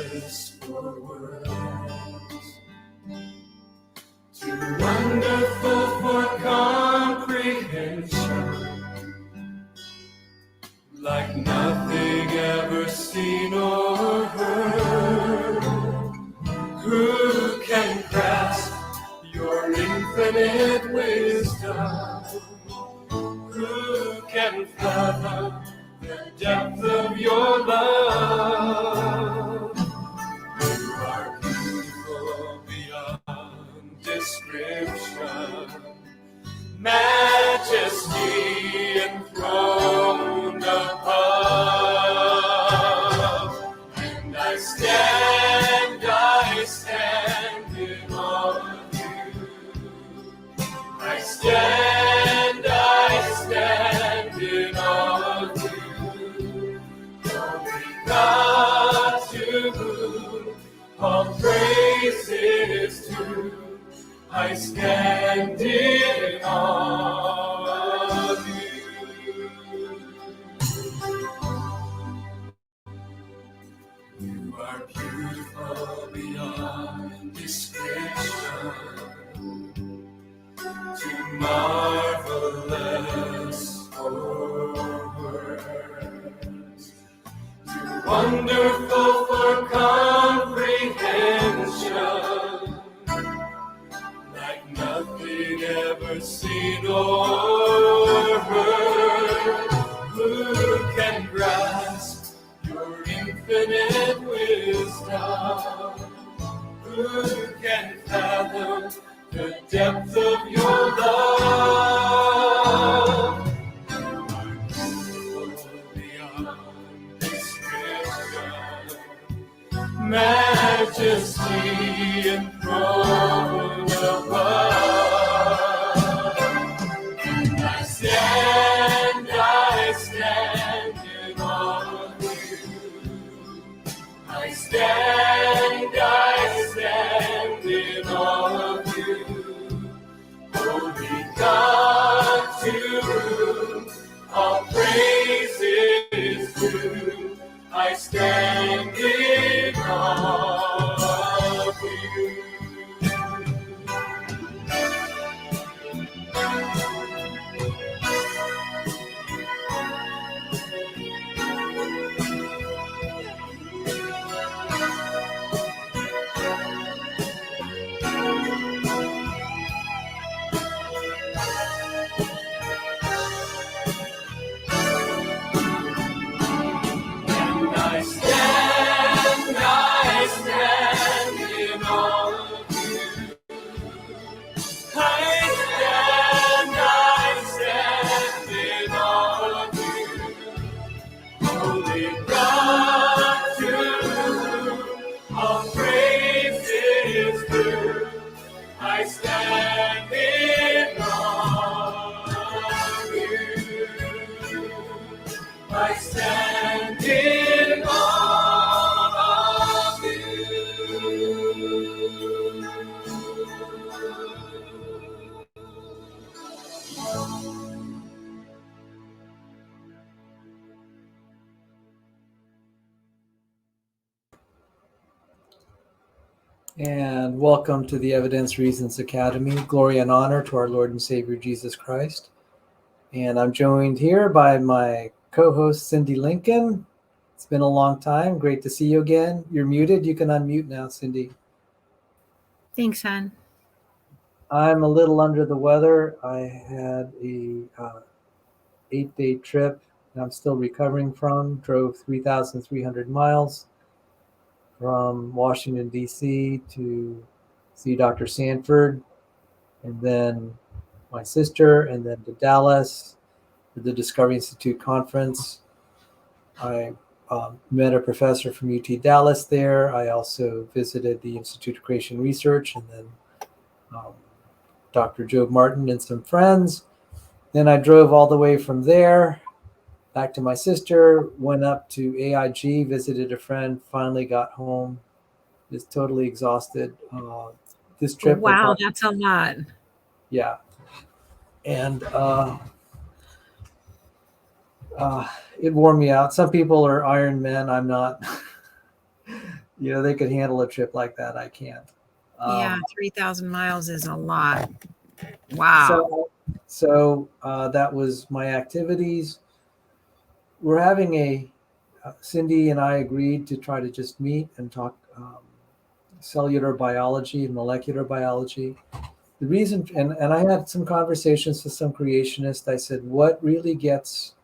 marvelous for words, too wonderful for comprehension, like nothing ever seen or heard. Who can grasp your infinite wisdom? Who can fathom the depth of your love? You are beautiful beyond description, majesty enthroned above. And I stand in awe of you. I stand in awe of you. Only God, to whom all praise is due. I stand in awe of you. You are beautiful beyond description, too marvelous for words, too wonderful for comprehension, like nothing ever seen or heard. Who can grasp your infinite wisdom? Who can fathom the depth of your love? You are beautiful beyond description, majesty enthroned above. And I stand in awe of you. I stand in awe of you. Holy God, to whom all praise is due. I stand in awe of you. And welcome to the Evidence Reasons Academy. Glory and honor to our Lord and Savior Jesus Christ. And I'm joined here by my co-host Cindi Lincoln. It's been a long time. Great to see you again. You're muted. You can unmute now, Cindi. Thanks, hon. I'm a little under the weather. I had a 8-day trip that I'm still recovering from. Drove 3,300 miles from Washington, D.C. to see Dr. Sanford, and then my sister, and then to Dallas for the Discovery Institute conference. I met a professor from UT Dallas there. I also visited the Institute of Creation Research, and then Dr. Joe Martin and some friends. Then I drove all the way from there back to my sister, went up to AIG, visited a friend, finally got home, just totally exhausted. This trip. Wow, that's a lot. Yeah. And it wore me out. Some people are Iron Men. I'm not. They could handle a trip like that. I can't. Yeah, Um, 3,000 miles is a lot. Wow. so that was my activities. We're having Cindy and I agreed to try to just meet and talk cellular biology and molecular biology. The reason, and I had some conversations with some creationists. I said, what really gets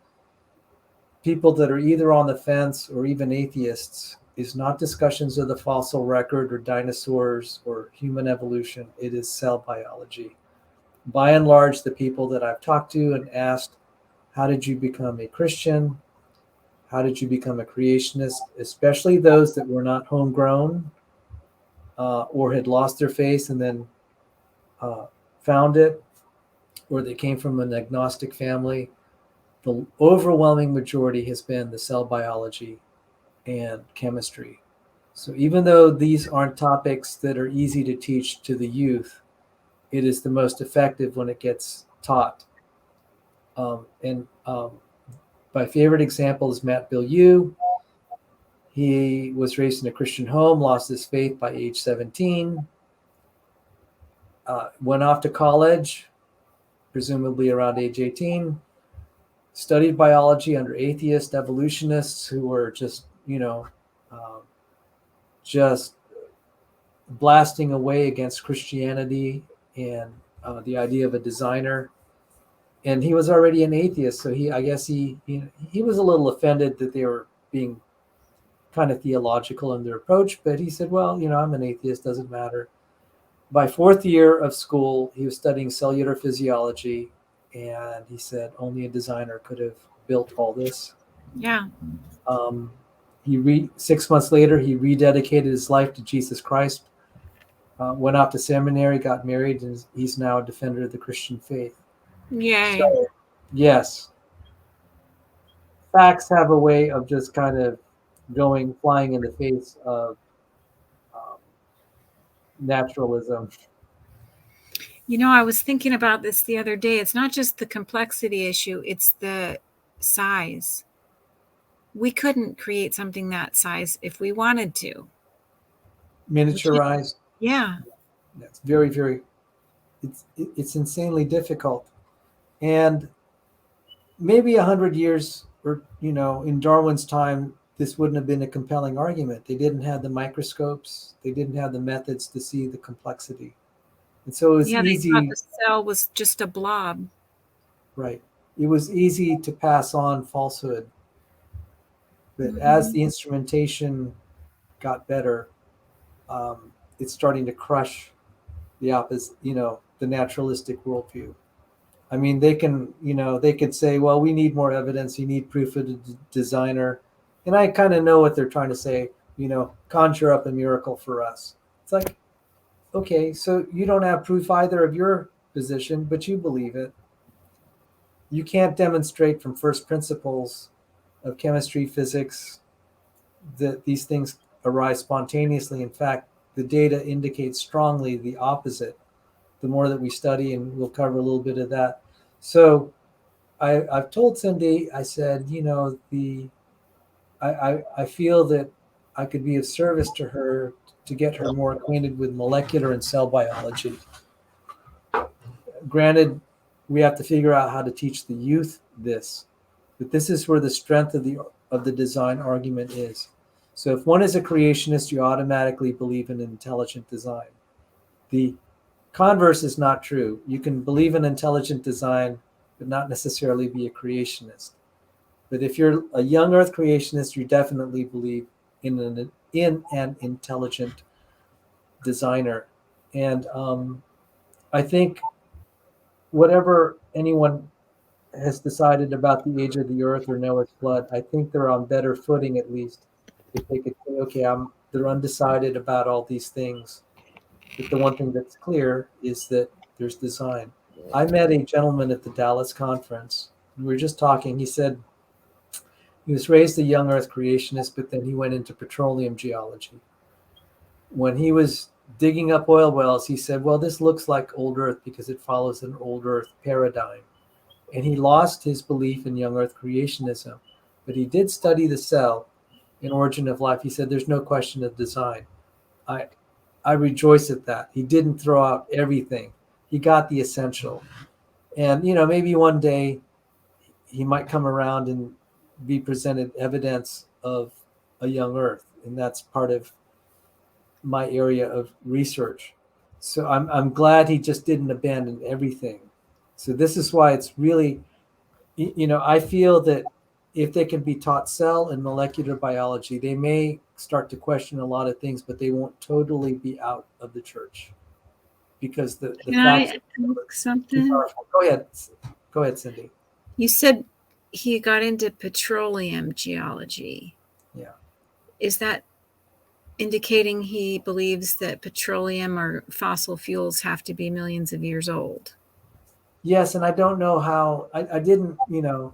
people that are either on the fence or even atheists is not discussions of the fossil record or dinosaurs or human evolution. It is cell biology. By and large, the people that I've talked to and asked, how did you become a Christian? How did you become a creationist? Especially those that were not homegrown or had lost their faith and then uh, found it, or they came from an agnostic family. The overwhelming majority has been the cell biology and chemistry. So even though these aren't topics that are easy to teach to the youth, it is the most effective when it gets taught. And my favorite example is Matt Bilyeu. He was raised in a Christian home, lost his faith by age 17, went off to college, presumably around age 18, studied biology under atheist evolutionists who were um, just blasting away against Christianity and the idea of a designer. And he was already an atheist, so I guess he was a little offended that they were being kind of theological in their approach. But he said, "Well, I'm an atheist; doesn't matter." By fourth year of school, he was studying cellular physiology, and he said only a designer could have built all this. Yeah. 6 months later, he rededicated his life to Jesus Christ. Went off to seminary, got married, and he's now a defender of the Christian faith. Yay. So, yes, facts have a way of just kind of flying in the face of um, naturalism. I was thinking about this the other day. It's not just the complexity issue, it's the size. We couldn't create something that size if we wanted to. Miniaturized. Yeah. That's very, very. It's insanely difficult, and maybe 100 years, or in Darwin's time, this wouldn't have been a compelling argument. They didn't have the microscopes. They didn't have the methods to see the complexity. And so it was Yeah, they thought easy, the cell was just a blob. right? It was easy to pass on falsehood. But as Mhm. the instrumentation got better, it's starting to crush the opposite, the naturalistic worldview. I mean, they could say, well, we need more evidence. You need proof of the designer. And I kind of know what they're trying to say, conjure up a miracle for us. It's like, okay, so you don't have proof either of your position, but you believe it. You can't demonstrate from first principles of chemistry, physics, that these things arise spontaneously. In fact, the data indicates strongly the opposite. The more that we study, and we'll cover a little bit of that. So I've told Cindy, I said, I feel that I could be of service to her to get her more acquainted with molecular and cell biology. Granted, we have to figure out how to teach the youth this, but this is where the strength of the design argument is. So if one is a creationist, you automatically believe in intelligent design. The converse is not true. You can believe in intelligent design, but not necessarily be a creationist. But if you're a young Earth creationist, you definitely believe in an intelligent designer. And I think whatever anyone has decided about the age of the Earth or Noah's flood, I think they're on better footing at least if they could say, okay, they're undecided about all these things. But the one thing that's clear is that there's design. I met a gentleman at the Dallas conference. We were just talking. He said he was raised a young Earth creationist, but then he went into petroleum geology. When he was digging up oil wells, he said, well, this looks like old Earth because it follows an old Earth paradigm. And he lost his belief in young Earth creationism. But he did study the cell, in Origin of Life, he said, "There's no question of design." I rejoice at that. He didn't throw out everything. He got the essential. And maybe one day he might come around and be presented evidence of a young Earth, and that's part of my area of research. So I'm glad he just didn't abandon everything. So this is why it's really, I feel that if they can be taught cell and molecular biology, they may start to question a lot of things, but they won't totally be out of the church because the Can I facts are ask too something? powerful. Go ahead, Cindy. You said he got into petroleum geology. Yeah. Is that indicating he believes that petroleum or fossil fuels have to be millions of years old? Yes, and I don't know how. I didn't.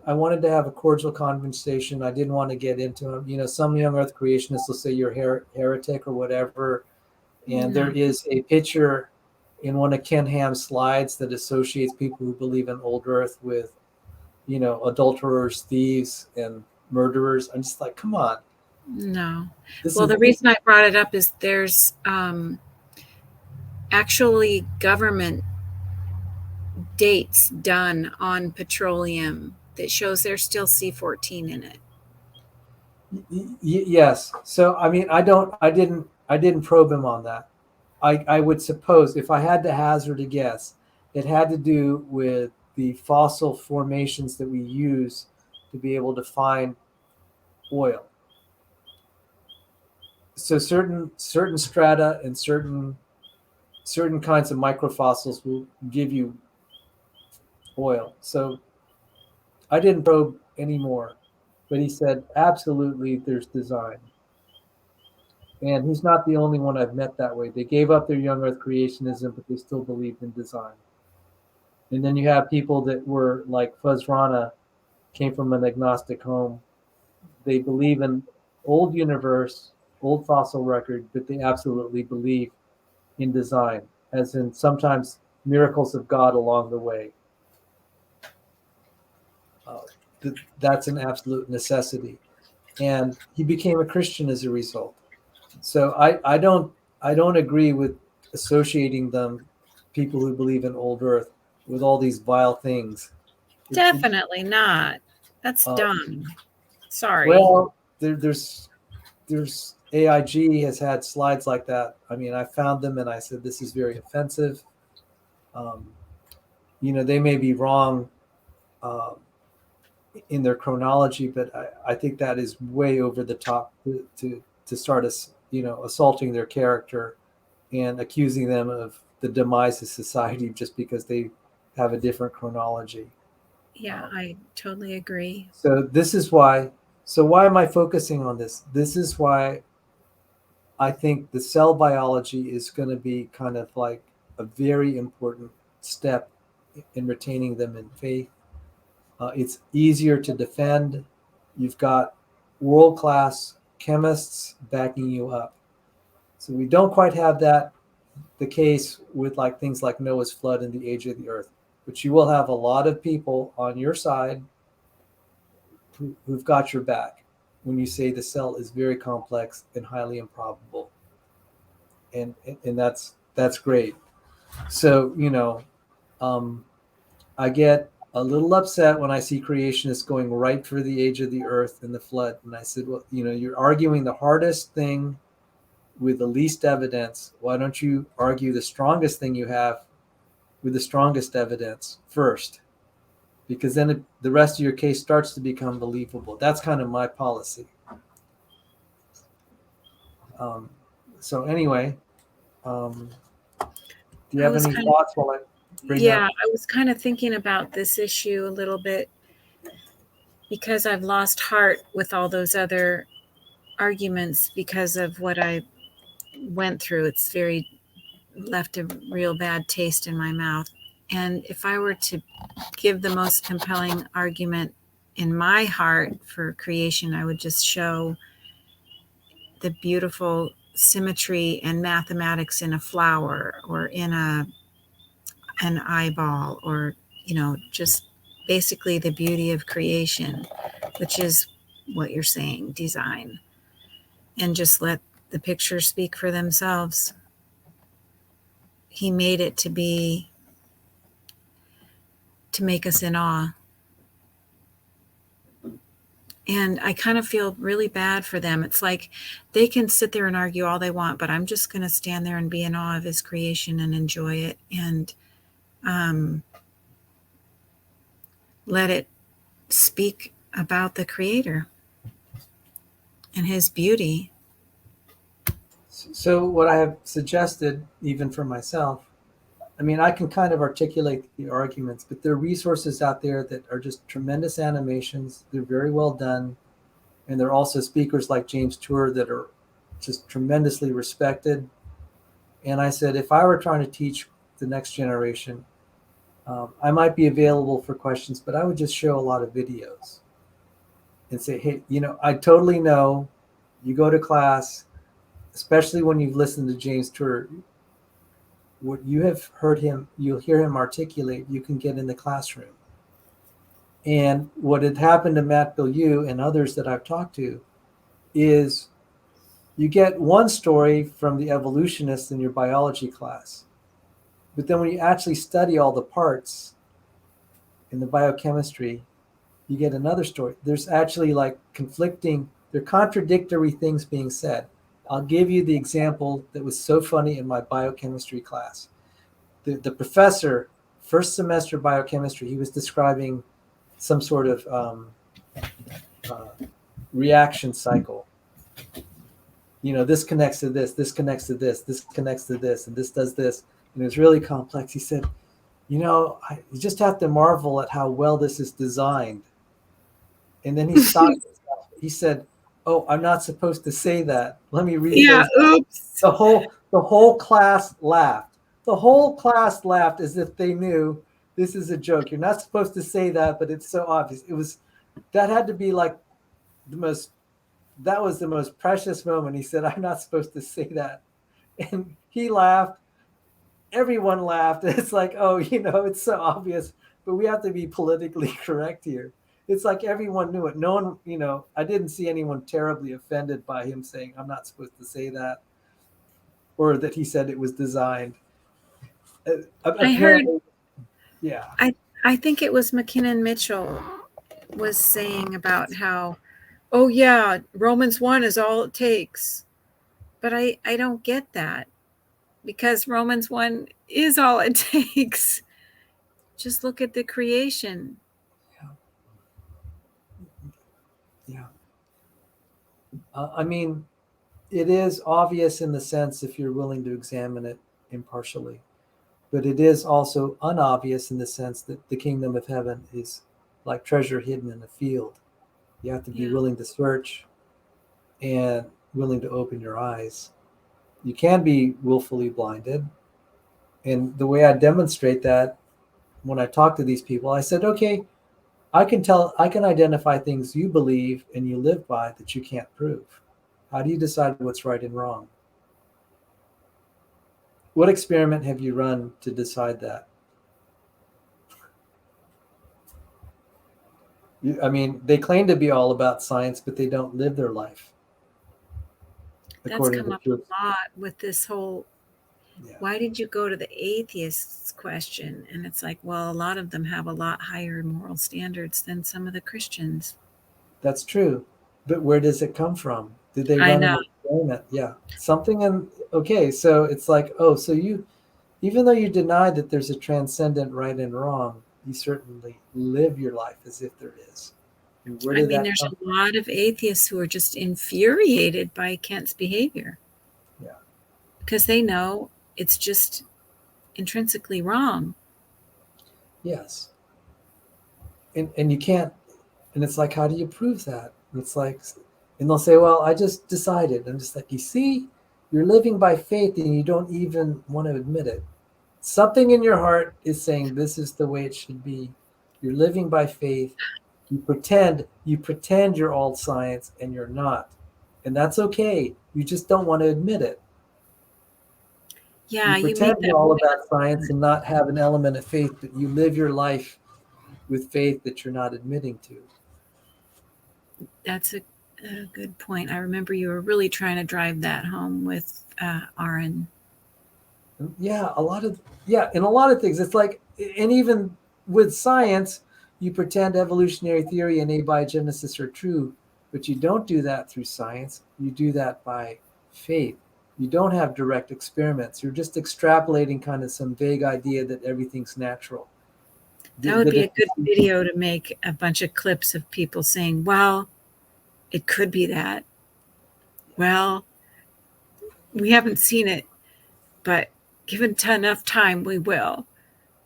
I wanted to have a cordial conversation. I didn't want to get into them. Some young Earth creationists will say you're heretic or whatever. And there No. is a picture in one of Ken Ham's slides that associates people who believe in old Earth with, adulterers, thieves, and murderers. I'm just like, come on. No. This Well, is the reason I brought it up is there's actually government dates done on petroleum that shows there's still C14 in it. yes. So I mean, I didn't probe him on that. I would suppose if I had to hazard a guess, it had to do with the fossil formations that we use to be able to find oil. So certain strata and certain kinds of microfossils will give you oil. So I didn't probe anymore, but he said absolutely there's design. And he's not the only one I've met that way. They gave up their young earth creationism, but they still believed in design. And then you have people that were like Fuzz Rana, came from an agnostic home. They believe in old universe, old fossil record, but they absolutely believe in design, as in sometimes miracles of God along the way. Uh, that's an absolute necessity. And he became a Christian as a result. So I don't agree with associating them, people who believe in old Earth, with all these vile things. Definitely not. That's Uh, dumb. Sorry. well, there's AIG has had slides like that. I mean, I found them and I said this is very offensive. Um, they may be wrong uh, in their chronology, but I think that is way over the top to start us, assaulting their character and accusing them of the demise of society just because they have a different chronology. Yeah, Um, I totally agree. so this is why. So why am I focusing on this? This is why I think the cell biology is going to be kind of like a very important step in retaining them in faith. It's easier to defend. You've got world class chemists backing you up. So we don't quite have that the case with like things like Noah's flood and the age of the earth, but you will have a lot of people on your side who've got your back when you say the cell is very complex and highly improbable, and that's great. So um, I get a little upset when I see creationists going right for the age of the earth and the flood, and I said, well, you're arguing the hardest thing with the least evidence. Why don't you argue the strongest thing you have with the strongest evidence first, because then the rest of your case starts to become believable. That's kind of my policy. Um, so anyway, um, do you I have was any kind of, thoughts while I bring yeah, up? I was kind of thinking about this issue a little bit because I've lost heart with all those other arguments because of what I went through. It's very left a real bad taste in my mouth. And if I were to give the most compelling argument in my heart for creation, I would just show the beautiful symmetry and mathematics in a flower or in an eyeball, or just basically the beauty of creation, which is what you're saying, design. and just let the pictures speak for themselves. He made it to make us in awe. And I kind of feel really bad for them. It's like they can sit there and argue all they want, but I'm just going to stand there and be in awe of his creation and enjoy it, and let it speak about the Creator and his beauty. So what I have suggested, even for myself, I mean, I can kind of articulate the arguments, but there are resources out there that are just tremendous animations. They're very well done. And there are also speakers like James Tour that are just tremendously respected. And I said, if I were trying to teach the next generation, I might be available for questions, but I would just show a lot of videos and say, hey, I totally know you go to class, especially when you've listened to James Tour, what you have heard him, you'll hear him articulate, you can get in the classroom. And what had happened to Matt Bilyeu and others that I've talked to is you get one story from the evolutionists in your biology class. But then when you actually study all the parts in the biochemistry, you get another story. There's actually like they're contradictory things being said. I'll give you the example that was so funny in my biochemistry class. The professor, first semester biochemistry, he was describing some sort of reaction cycle. This connects to this connects to this connects to this, and this does this. And it was really complex. He said, you just have to marvel at how well this is designed. And then he stopped himself. He said, oh, I'm not supposed to say that. Let me read Yeah, oops. The whole class laughed. The whole class laughed as if they knew this is a joke. You're not supposed to say that, but it's so obvious. That had to be like that was the most precious moment. He said, I'm not supposed to say that. And he laughed. Everyone laughed. It's like, oh, it's so obvious, but we have to be politically correct here. It's like everyone knew it. No one, I didn't see anyone terribly offended by him saying, I'm not supposed to say that, or that he said it was designed. I heard, yeah. I think it was McKinnon Mitchell was saying about how, oh yeah, Romans 1 is all it takes. But I don't get that, because Romans 1 is all it takes. Just look at the creation. Yeah. I mean, it is obvious in the sense if you're willing to examine it impartially, but it is also unobvious in the sense that the kingdom of heaven is like treasure hidden in a field. You have to be willing to search and willing to open your eyes. You can be willfully blinded. And the way I demonstrate that when I talk to these people, I said, okay, I can identify things you believe and you live by that you can't prove. How do you decide what's right and wrong? What experiment have you run to decide that? They claim to be all about science, but they don't live their life. That's come up a lot with this whole, why did you go to the atheists question? And it's like, well, a lot of them have a lot higher moral standards than some of the Christians. That's true. But where does it come from? Did they run an experiment? Yeah. Okay, so it's like, oh, so even though you deny that there's a transcendent right and wrong, you certainly live your life as if there is. There's a lot of atheists who are just infuriated by Kent's behavior. Yeah. Because they know it's just intrinsically wrong. Yes. And you can't, and it's like, how do you prove that? And it's like, and they'll say, well, I just decided. I'm just like, you see, you're living by faith and you don't even want to admit it. Something in your heart is saying this is the way it should be. You're living by faith. You pretend you're all science and you're not. And that's okay. You just don't want to admit it. Yeah, you pretend you're all about science and not have an element of faith, but you live your life with faith that you're not admitting to. That's Good point. I remember you were really trying to drive that home with Aaron. Yeah, in a lot of things, it's like, and even with science, you pretend evolutionary theory and abiogenesis are true, but you don't do that through science. You do that by faith. You don't have direct experiments. You're just extrapolating kind of some vague idea that everything's natural. That would be a good video to make a bunch of clips of people saying, well, it could be that. Well, we haven't seen it, but given enough time, we will.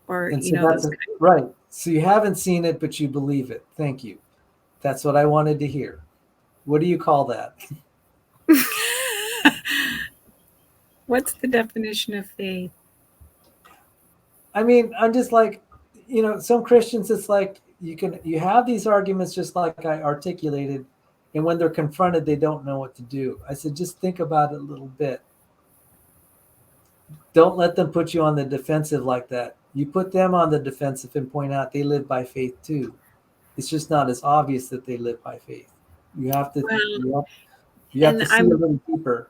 Or, And so right. So you haven't seen it, but you believe it. Thank you. That's what I wanted to hear. What do you call that? What's the definition of faith? I mean, I'm just like, some Christians, it's like you have these arguments just like I articulated, and when they're confronted, they don't know what to do. I said, just think about it a little bit. Don't let them put you on the defensive like that. You put them on the defensive and point out they live by faith too. It's just not as obvious that they live by faith. You have to you have to see a little deeper.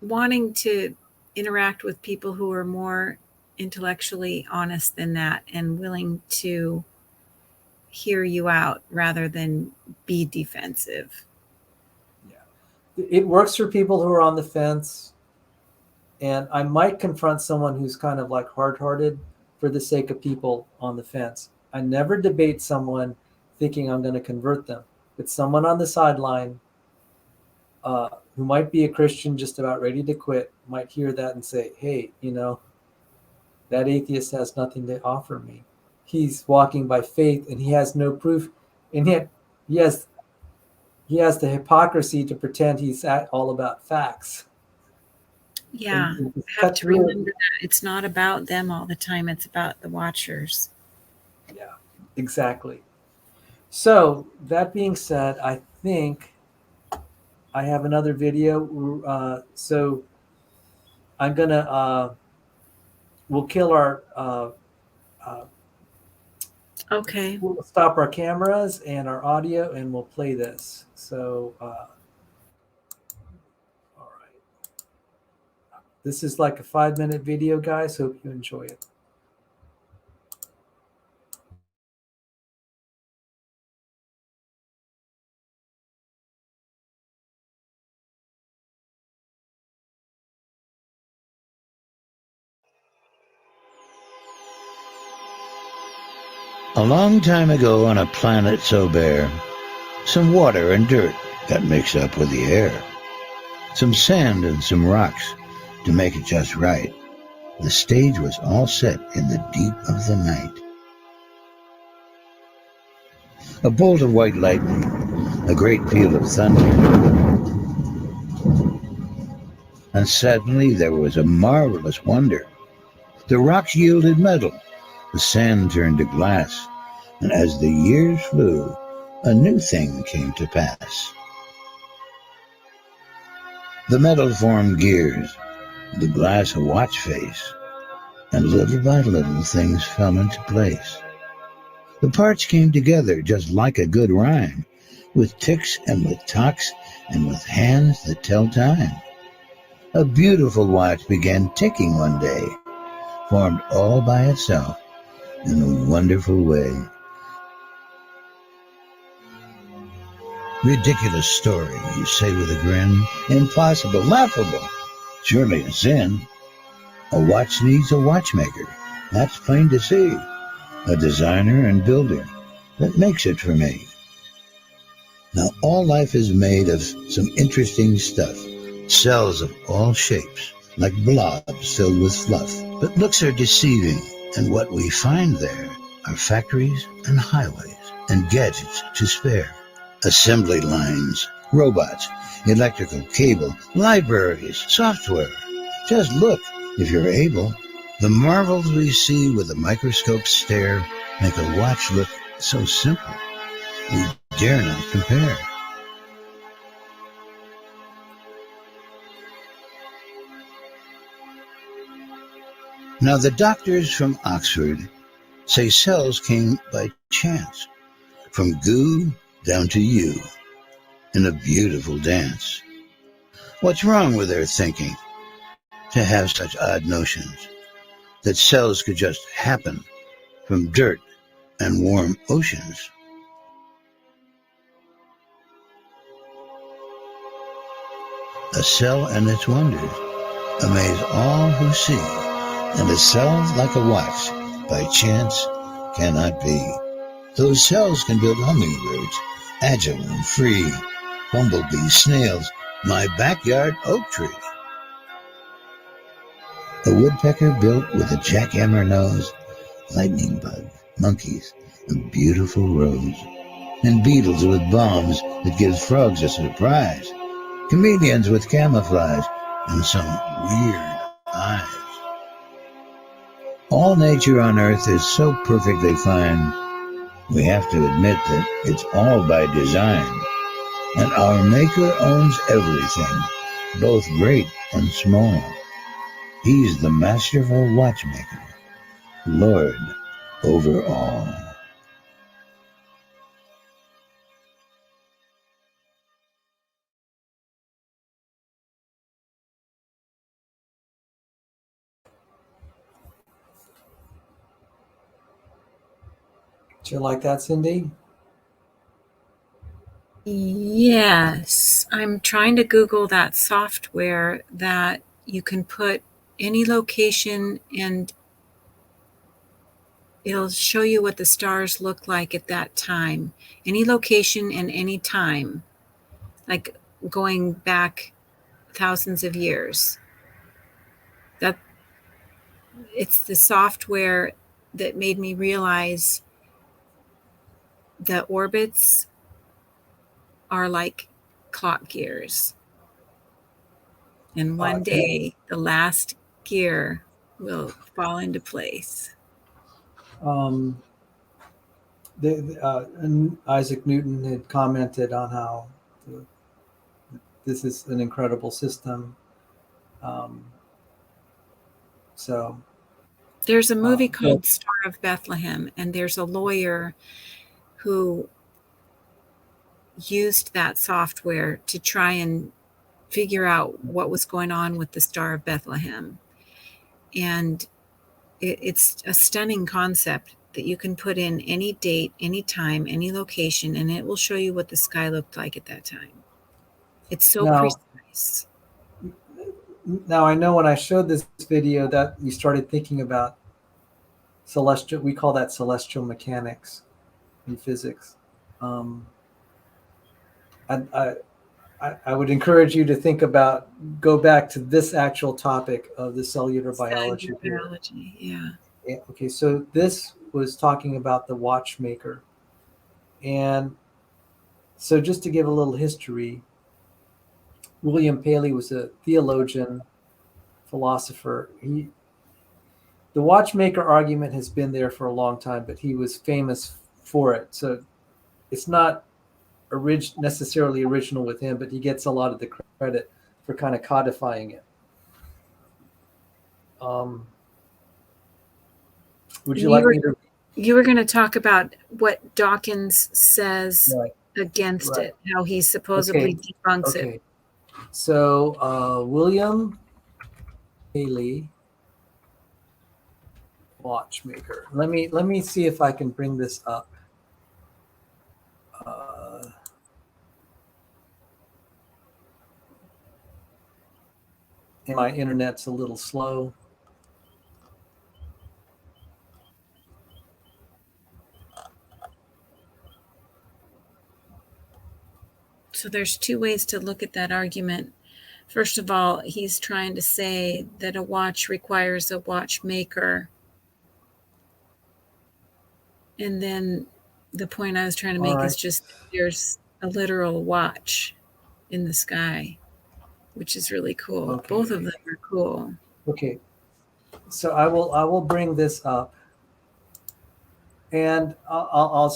Wanting to interact with people who are more intellectually honest than that and willing to hear you out rather than be defensive. Yeah. It works for people who are on the fence. And I might confront someone who's kind of like hard-hearted for the sake of people on the fence. I never debate someone thinking I'm going to convert them. It's someone on the sideline who might be a Christian just about ready to quit, might hear that and say, hey, that atheist has nothing to offer me. He's walking by faith and he has no proof. And yet he has the hypocrisy to pretend he's all about facts. Yeah, you have to remember that it's not about them all the time. It's about the watchers. Yeah, exactly. So that being said, I think I have another video. So I'm gonna we'll kill our okay. We'll stop our cameras and our audio, and we'll play this. So all right, this is like a 5-minute video, guys. Hope you enjoy it. A long time ago on a planet so bare, some water and dirt got mixed up with the air. Some sand and some rocks to make it just right. The stage was all set in the deep of the night. A bolt of white lightning, a great peal of thunder. And suddenly there was a marvelous wonder. The rocks yielded metal, the sand turned to glass, and as the years flew, a new thing came to pass. The metal formed gears, the glass a watch face, and little by little things fell into place. The parts came together just like a good rhyme, with ticks and with tocks and with hands that tell time. A beautiful watch began ticking one day, formed all by itself in a wonderful way. Ridiculous story, you say with a grin. Impossible, laughable, surely a sin. A watch needs a watchmaker, that's plain to see. A designer and builder that makes it for me. Now all life is made of some interesting stuff. Cells of all shapes, like blobs filled with fluff. But looks are deceiving, and what we find there are factories and highways and gadgets to spare. Assembly lines, robots, electrical cable, libraries, software. Just look, if you're able. The marvels we see with a microscope stare make a watch look so simple, we dare not compare. Now the doctors from Oxford say cells came by chance, from goo down to you. in a beautiful dance. What's wrong with their thinking to have such odd notions that cells could just happen from dirt and warm oceans? A cell and its wonders amaze all who see, and a cell like a watch by chance cannot be. Those cells can build hummingbirds, agile and free, bumblebees, snails, my backyard oak tree. A woodpecker built with a jackhammer nose, lightning bug, monkeys, a beautiful rose, and beetles with bombs that gives frogs a surprise, comedians with camouflage, and some weird eyes. All nature on earth is so perfectly fine, we have to admit that it's all by design, and our Maker owns everything, both great and small. He's the masterful watchmaker, Lord over all. Do you like that, Cindi? Yes, I'm trying to Google that software that you can put any location and it'll show you what the stars look like at that time. Any location and any time, like going back thousands of years. That it's the software that made me realize the orbits are like clock gears. And one day, the last gear will fall into place. And Isaac Newton had commented on how this is an incredible system. So there's a movie called Star of Bethlehem, and there's a lawyer who used that software to try and figure out what was going on with the Star of Bethlehem. And it's a stunning concept that you can put in any date, any time, any location, and it will show you what the sky looked like at that time. It's so precise. Now, I know when I showed this video that you started thinking about celestial, we call that celestial mechanics in physics. I would encourage you to think about, go back to this actual topic of the cellular biology. Yeah. Okay, so this was talking about the watchmaker. And so just to give a little history, William Paley was a theologian, philosopher. The watchmaker argument has been there for a long time, but he was famous for it. So it's not necessarily original with him, but he gets a lot of the credit for kind of codifying it. Would you like me to? You were going to talk about what Dawkins says against it, how he supposedly debunks it. So William Paley, watchmaker. Let me see if I can bring this up. My internet's a little slow. So there's two ways to look at that argument. First of all, he's trying to say that a watch requires a watchmaker. And then the point I was trying to make is just there's a literal watch in the sky, which is really cool. Okay. Both of them are cool. Okay. So I will bring this up, and I'll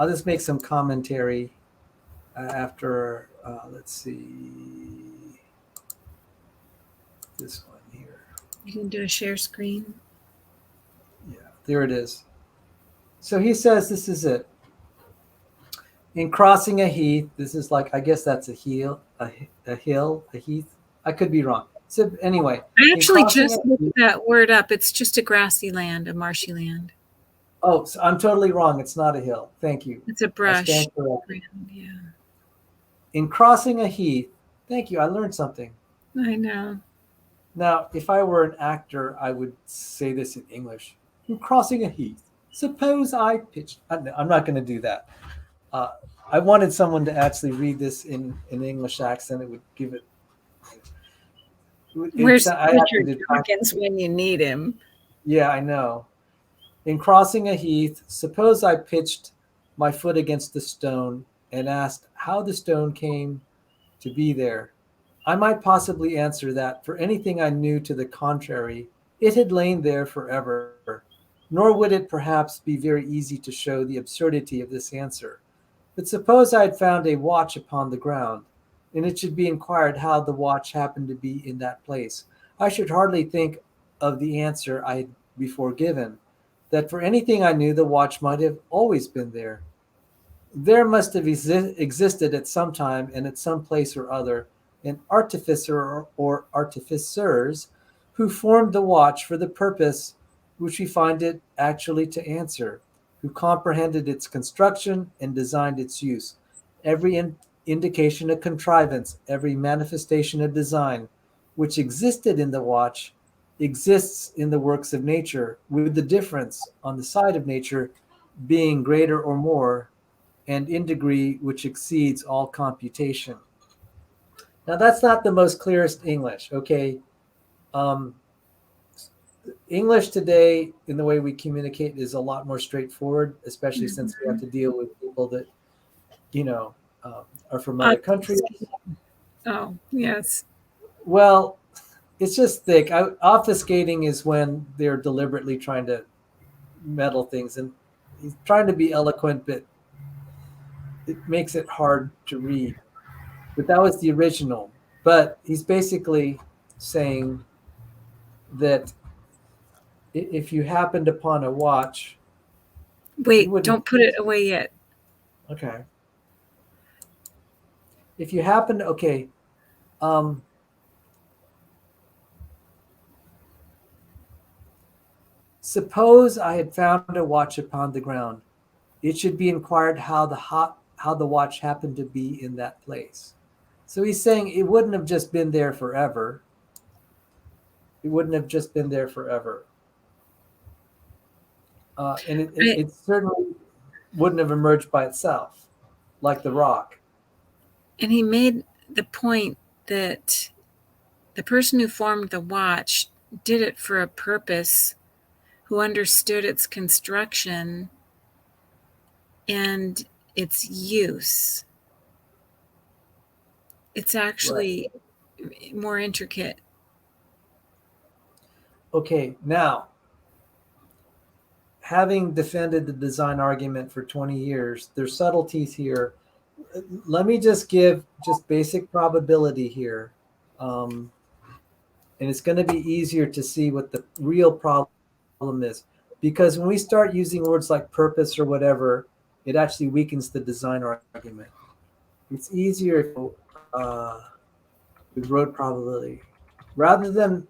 just make some commentary after. Let's see this one here. You can do a share screen. Yeah, there it is. So he says this is it. In crossing a heath, this is like, I guess that's a hill, a hill, a heath. I could be wrong. So anyway, I in actually crossing just a looked heath, that word up. It's just a grassy land, a marshy land. oh, so I'm totally wrong. It's not a hill. Thank you. It's a I brush stand corrected. land. Yeah, In crossing a heath, thank you. I learned something. I know. Now, if I were an actor, I would say this in English. In crossing a heath, suppose I pitched. I'm not going to do that. Uh, I wanted someone to actually read this in an English accent. It would give it. Where's I actually Richard did. Dawkins when you need him? Yeah, I know. In crossing a heath, suppose I pitched my foot against the stone and asked how the stone came to be there. I might possibly answer that for anything I knew to the contrary, it had lain there forever. Nor would it perhaps be very easy to show the absurdity of this answer. But suppose I had found a watch upon the ground, and it should be inquired how the watch happened to be in that place. I should hardly think of the answer I had before given, that for anything I knew, the watch might have always been there. There must have existed at some time and at some place or other an artificer or artificers who formed the watch for the purpose which we find it actually to answer, who comprehended its construction and designed its use. Every indication of contrivance, every manifestation of design which existed in the watch exists in the works of nature, with the difference on the side of nature being greater or more and in degree which exceeds all computation. Now, that's not the most clearest English, okay? Um, English today, in the way we communicate, is a lot more straightforward, especially since we have to deal with people that, you know, are from other countries. Oh, yes. Well, it's just thick. Obfuscating is when they're deliberately trying to meddle things, and he's trying to be eloquent, but it makes it hard to read. But that was the original. But he's basically saying that if you happened upon a watch, you Wait, wouldn't. don't put it away yet. Okay. If you happen to, okay, um, suppose I had found a watch upon the ground. It should be inquired how the watch happened to be in that place. So he's saying it wouldn't have just been there forever. It wouldn't have just been there forever. And I, it certainly wouldn't have emerged by itself, like the rock. and he made the point that the person who formed the watch did it for a purpose, who understood its construction and its use. It's actually more intricate. Okay, now, having defended the design argument for 20 years, there's subtleties here. Let me just give just basic probability here. And it's going to be easier to see what the real problem is. Because when we start using words like purpose or whatever, it actually weakens the design argument. It's easier with road probability. Rather than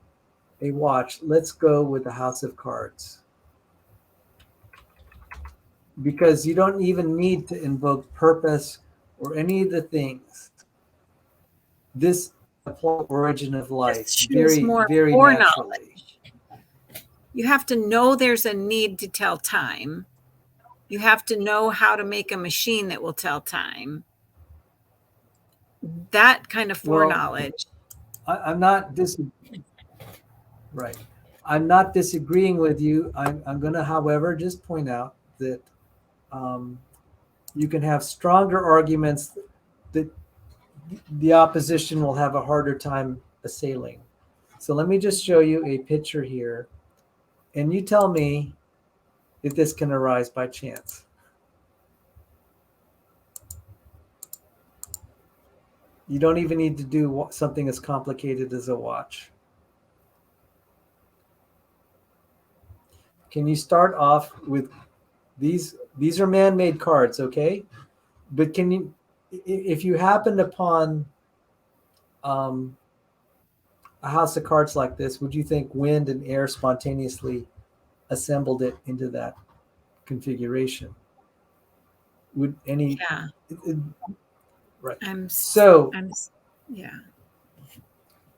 a watch, let's go with a house of cards. Because you don't even need to invoke purpose or any of the things. This origin of life This shows very, more very foreknowledge. naturally. You have to know there's a need to tell time. You have to know how to make a machine that will tell time. That kind of foreknowledge. I'm not right. I'm not disagreeing with you. I'm going to, however, just point out that you can have stronger arguments that the opposition will have a harder time assailing. So let me just show you a picture here, and you tell me if this can arise by chance. You don't even need to do something as complicated as a watch. Can you start off with these are man-made cards, okay? But can you, if you happened upon um, a house of cards like this, would you think wind and air spontaneously assembled it into that configuration? Would any Yeah. it- right? I'm, So I'm, yeah.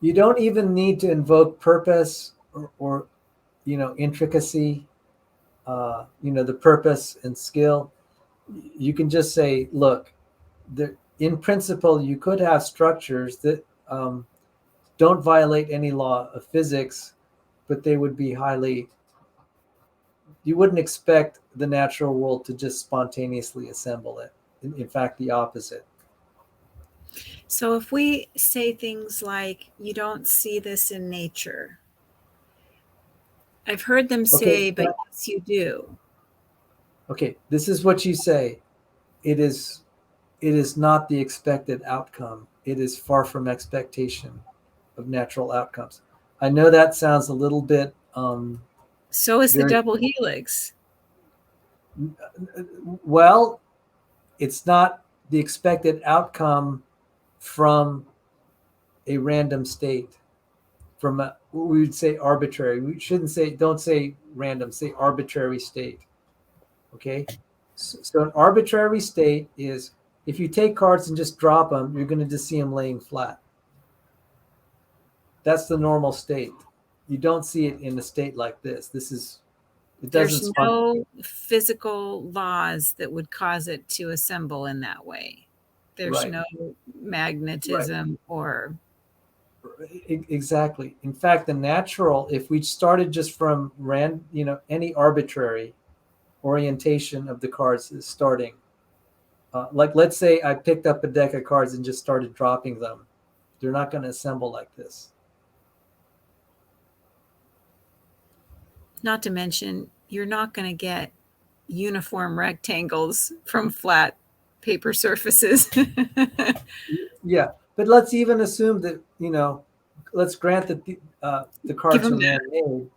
you don't even need to invoke purpose or intricacy, the purpose and skill. You can just say, look, in principle, you could have structures that don't violate any law of physics, but they would be highly, you wouldn't expect the natural world to just spontaneously assemble it. In fact, the opposite. So if we say things like, you don't see this in nature, I've heard them Okay, say, but yes, you do. okay, this is what you say. It is not the expected outcome. It is far from expectation of natural outcomes. I know that sounds a little bit So is the very double helix. well. It's not the expected outcome from a random state. From a, we would say arbitrary. We shouldn't say, don't say random. Say arbitrary state. Okay. So an arbitrary state is, if you take cards and just drop them, you're going to just see them laying flat. That's the normal state. You don't see it in a state like this. It There's doesn't. no physical laws that would cause it to assemble in that way. There's Right. no magnetism or. Exactly. In fact, the natural, if we started just from any arbitrary orientation of the cards is starting, like let's say I picked up a deck of cards and just started dropping them, they're not going to assemble like this. Not to mention, you're not going to get uniform rectangles from flat paper surfaces. Yeah, but let's even assume that let's grant that the cards are man-made.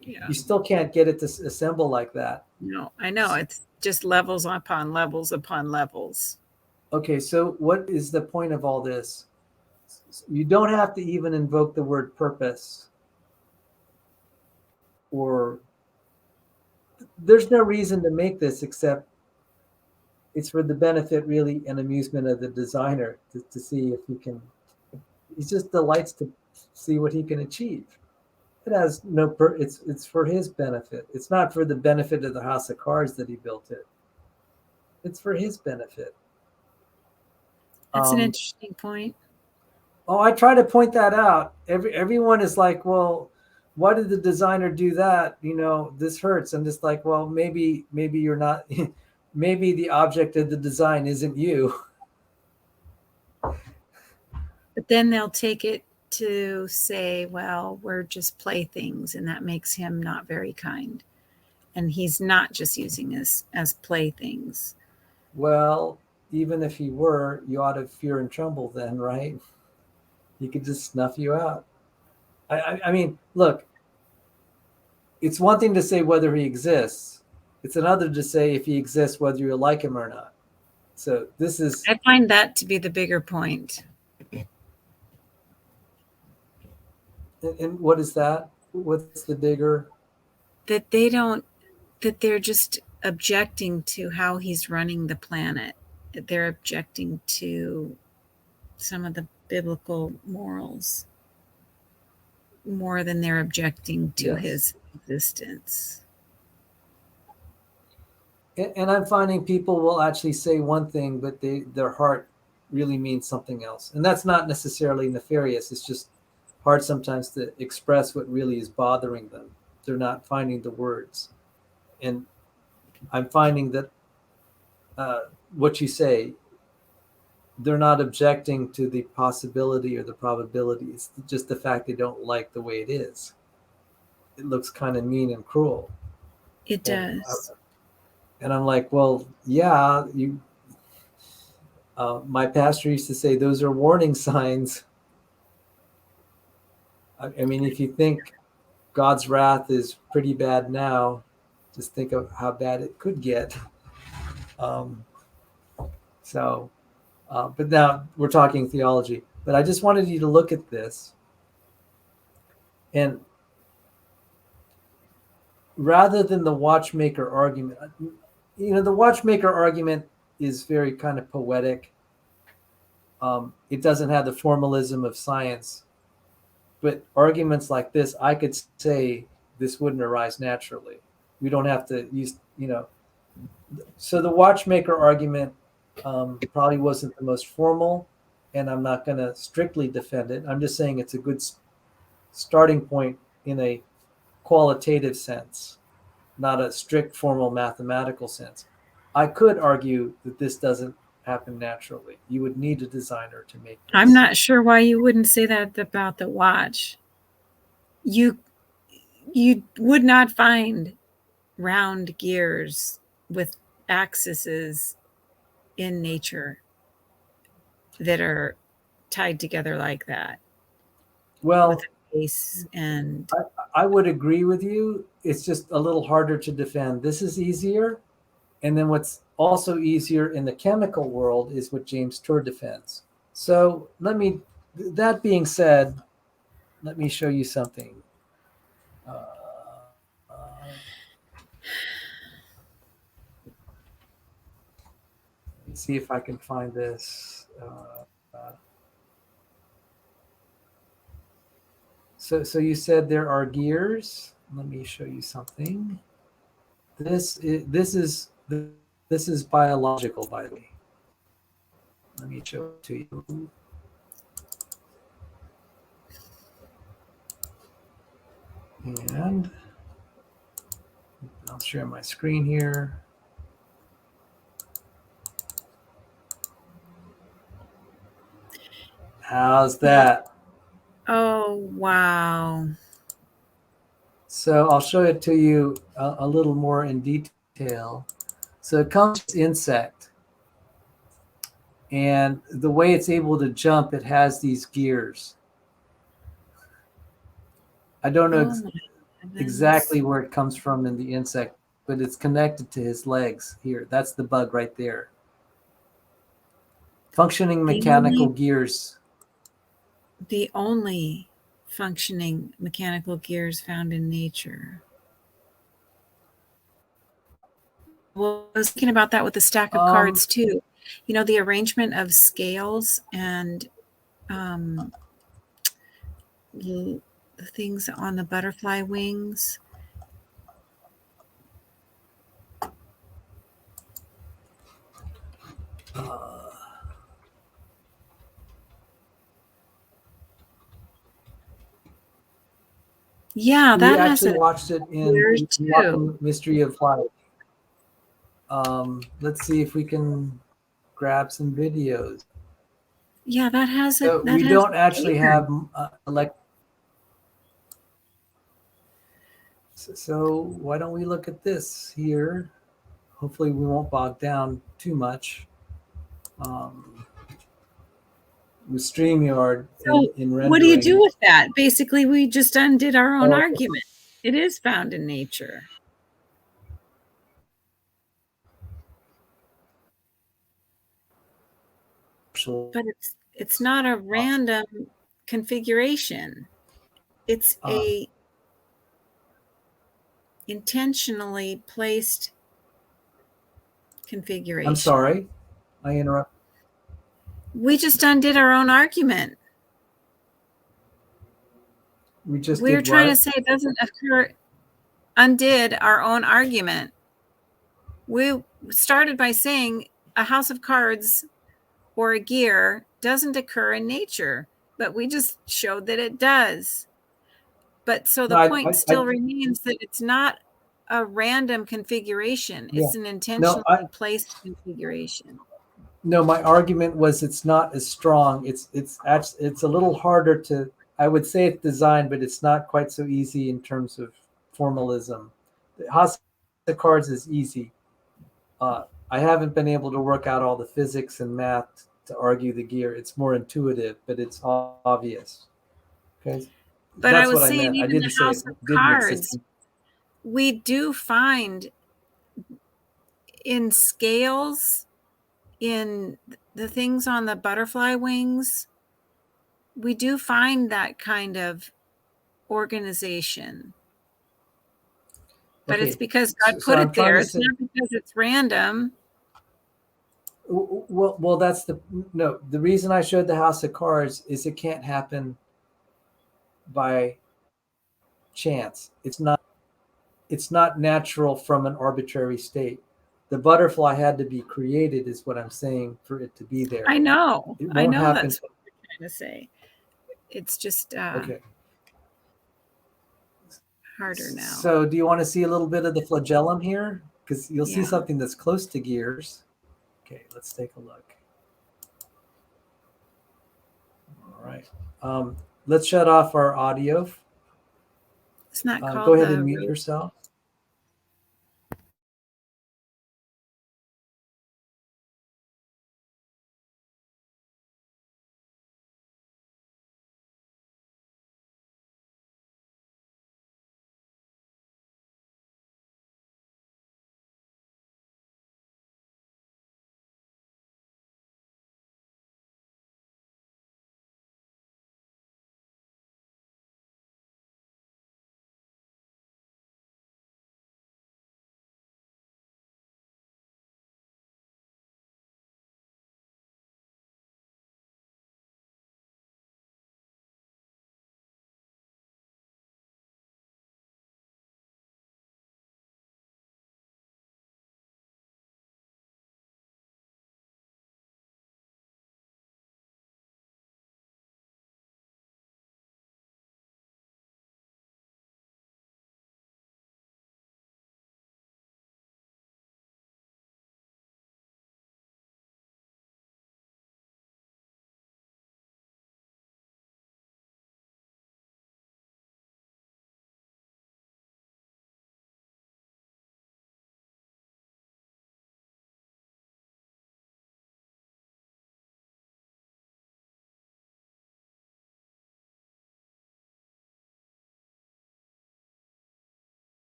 Yeah. You still can't get it to assemble like that. No, I know. It's just levels upon levels upon levels. Okay, so what is the point of all this? You don't have to even invoke the word purpose, or there's no reason to make this except it's for the benefit, really, and amusement of the designer to see if he just delights to see what he can achieve. It has no it's for his benefit. It's not for the benefit of the house of cards that he built it. It's for his benefit. That's an interesting point. Oh, I try to point that out. Everyone is like, well, why did the designer do that? This hurts. I'm just like, well, maybe you're not. Maybe the object of the design isn't you. But then they'll take it to say, well, we're just playthings, and that makes him not very kind. And he's not just using us as playthings. Well, even if he were, you ought to fear and tremble then, right? He could just snuff you out. I mean, look, it's one thing to say whether he exists. It's another to say if he exists, whether you like him or not. So this is. I find that to be the bigger point. And what is that? What's the bigger? That they're just objecting to how he's running the planet. They're objecting to some of the biblical morals more than they're objecting to his existence. And I'm finding people will actually say one thing, but their heart really means something else. And that's not necessarily nefarious. It's just hard sometimes to express what really is bothering them. They're not finding the words. And I'm finding that what you say, they're not objecting to the possibility or the probability. It's just the fact they don't like the way it is. It looks kind of mean and cruel. It does. And I'm like, well, yeah, my pastor used to say those are warning signs. I mean, if you think God's wrath is pretty bad now, just think of how bad it could get. So, but now we're talking theology. But I just wanted you to look at this, and rather than the watchmaker argument, the watchmaker argument is very kind of poetic. It doesn't have the formalism of science, but arguments like this, I could say this wouldn't arise naturally. We don't have to use, So the watchmaker argument probably wasn't the most formal, and I'm not going to strictly defend it. I'm just saying it's a good starting point in a qualitative sense, not a strict formal mathematical sense. I could argue that this doesn't happen naturally. You would need a designer to make this. I'm not sure why you wouldn't say that about the watch. You would not find round gears with axes in nature that are tied together like that. Well, with a base and I would agree with you. It's just a little harder to defend. This is easier. And then what's also easier in the chemical world is what James Tour defends. So that being said, let me show you something. Let's see if I can find this. So you said there are gears. Let me show you something. This is biological, by the way. Let me show it to you. And I'll share my screen here. How's that? oh wow. So I'll show it to you a little more in detail. So it comes from this insect. And the way it's able to jump, it has these gears. I don't know exactly where it comes from in the insect, but it's connected to his legs here. That's the bug right there. Functioning mechanical gears. The only functioning mechanical gears found in nature. Well, I was thinking about that with the stack of cards too. The arrangement of scales and the things on the butterfly wings. Yeah, that we actually watched it in Mystery of Life. Let's see if we can grab some videos. Yeah, that has it. So we don't actually have So why don't we look at this here? Hopefully we won't bog down too much. With StreamYard in rendering. What do you do with that? Basically, we just undid our own argument. It is found in nature. But it's not a random configuration. It's a intentionally placed configuration. I'm sorry, I interrupt. We just undid our own argument. We're trying to say it doesn't occur. Undid our own argument. We started by saying a house of cards or a gear doesn't occur in nature, but we just showed that it does. But so the point still remains that it's not a random configuration. It's an intentionally placed configuration. No, my argument was it's not as strong. It's a little harder to. I would say it's designed, but it's not quite so easy in terms of formalism. The house of cards is easy. I haven't been able to work out all the physics and math to argue the gear. It's more intuitive, but it's obvious. Okay. But that's I was saying, even the house of cards, we do find in scales, in the things on the butterfly wings, we do find that kind of organization. But it's Okay, because God so put I'm it trying there. to It's say, not because it's random. well, that's no. The reason I showed the house of cards is it can't happen by chance. It's not natural from an arbitrary state. The butterfly had to be created, is what I'm saying, for it to be there. I know. It I won't know happen. that's what you're trying to say. It's just Okay. harder now. So, do you want to see a little bit of the flagellum here? Because you'll see Yeah. something that's close to gears. Okay, let's take a look. All right. Let's shut off our audio. It's not Go called ahead the and mute yourself.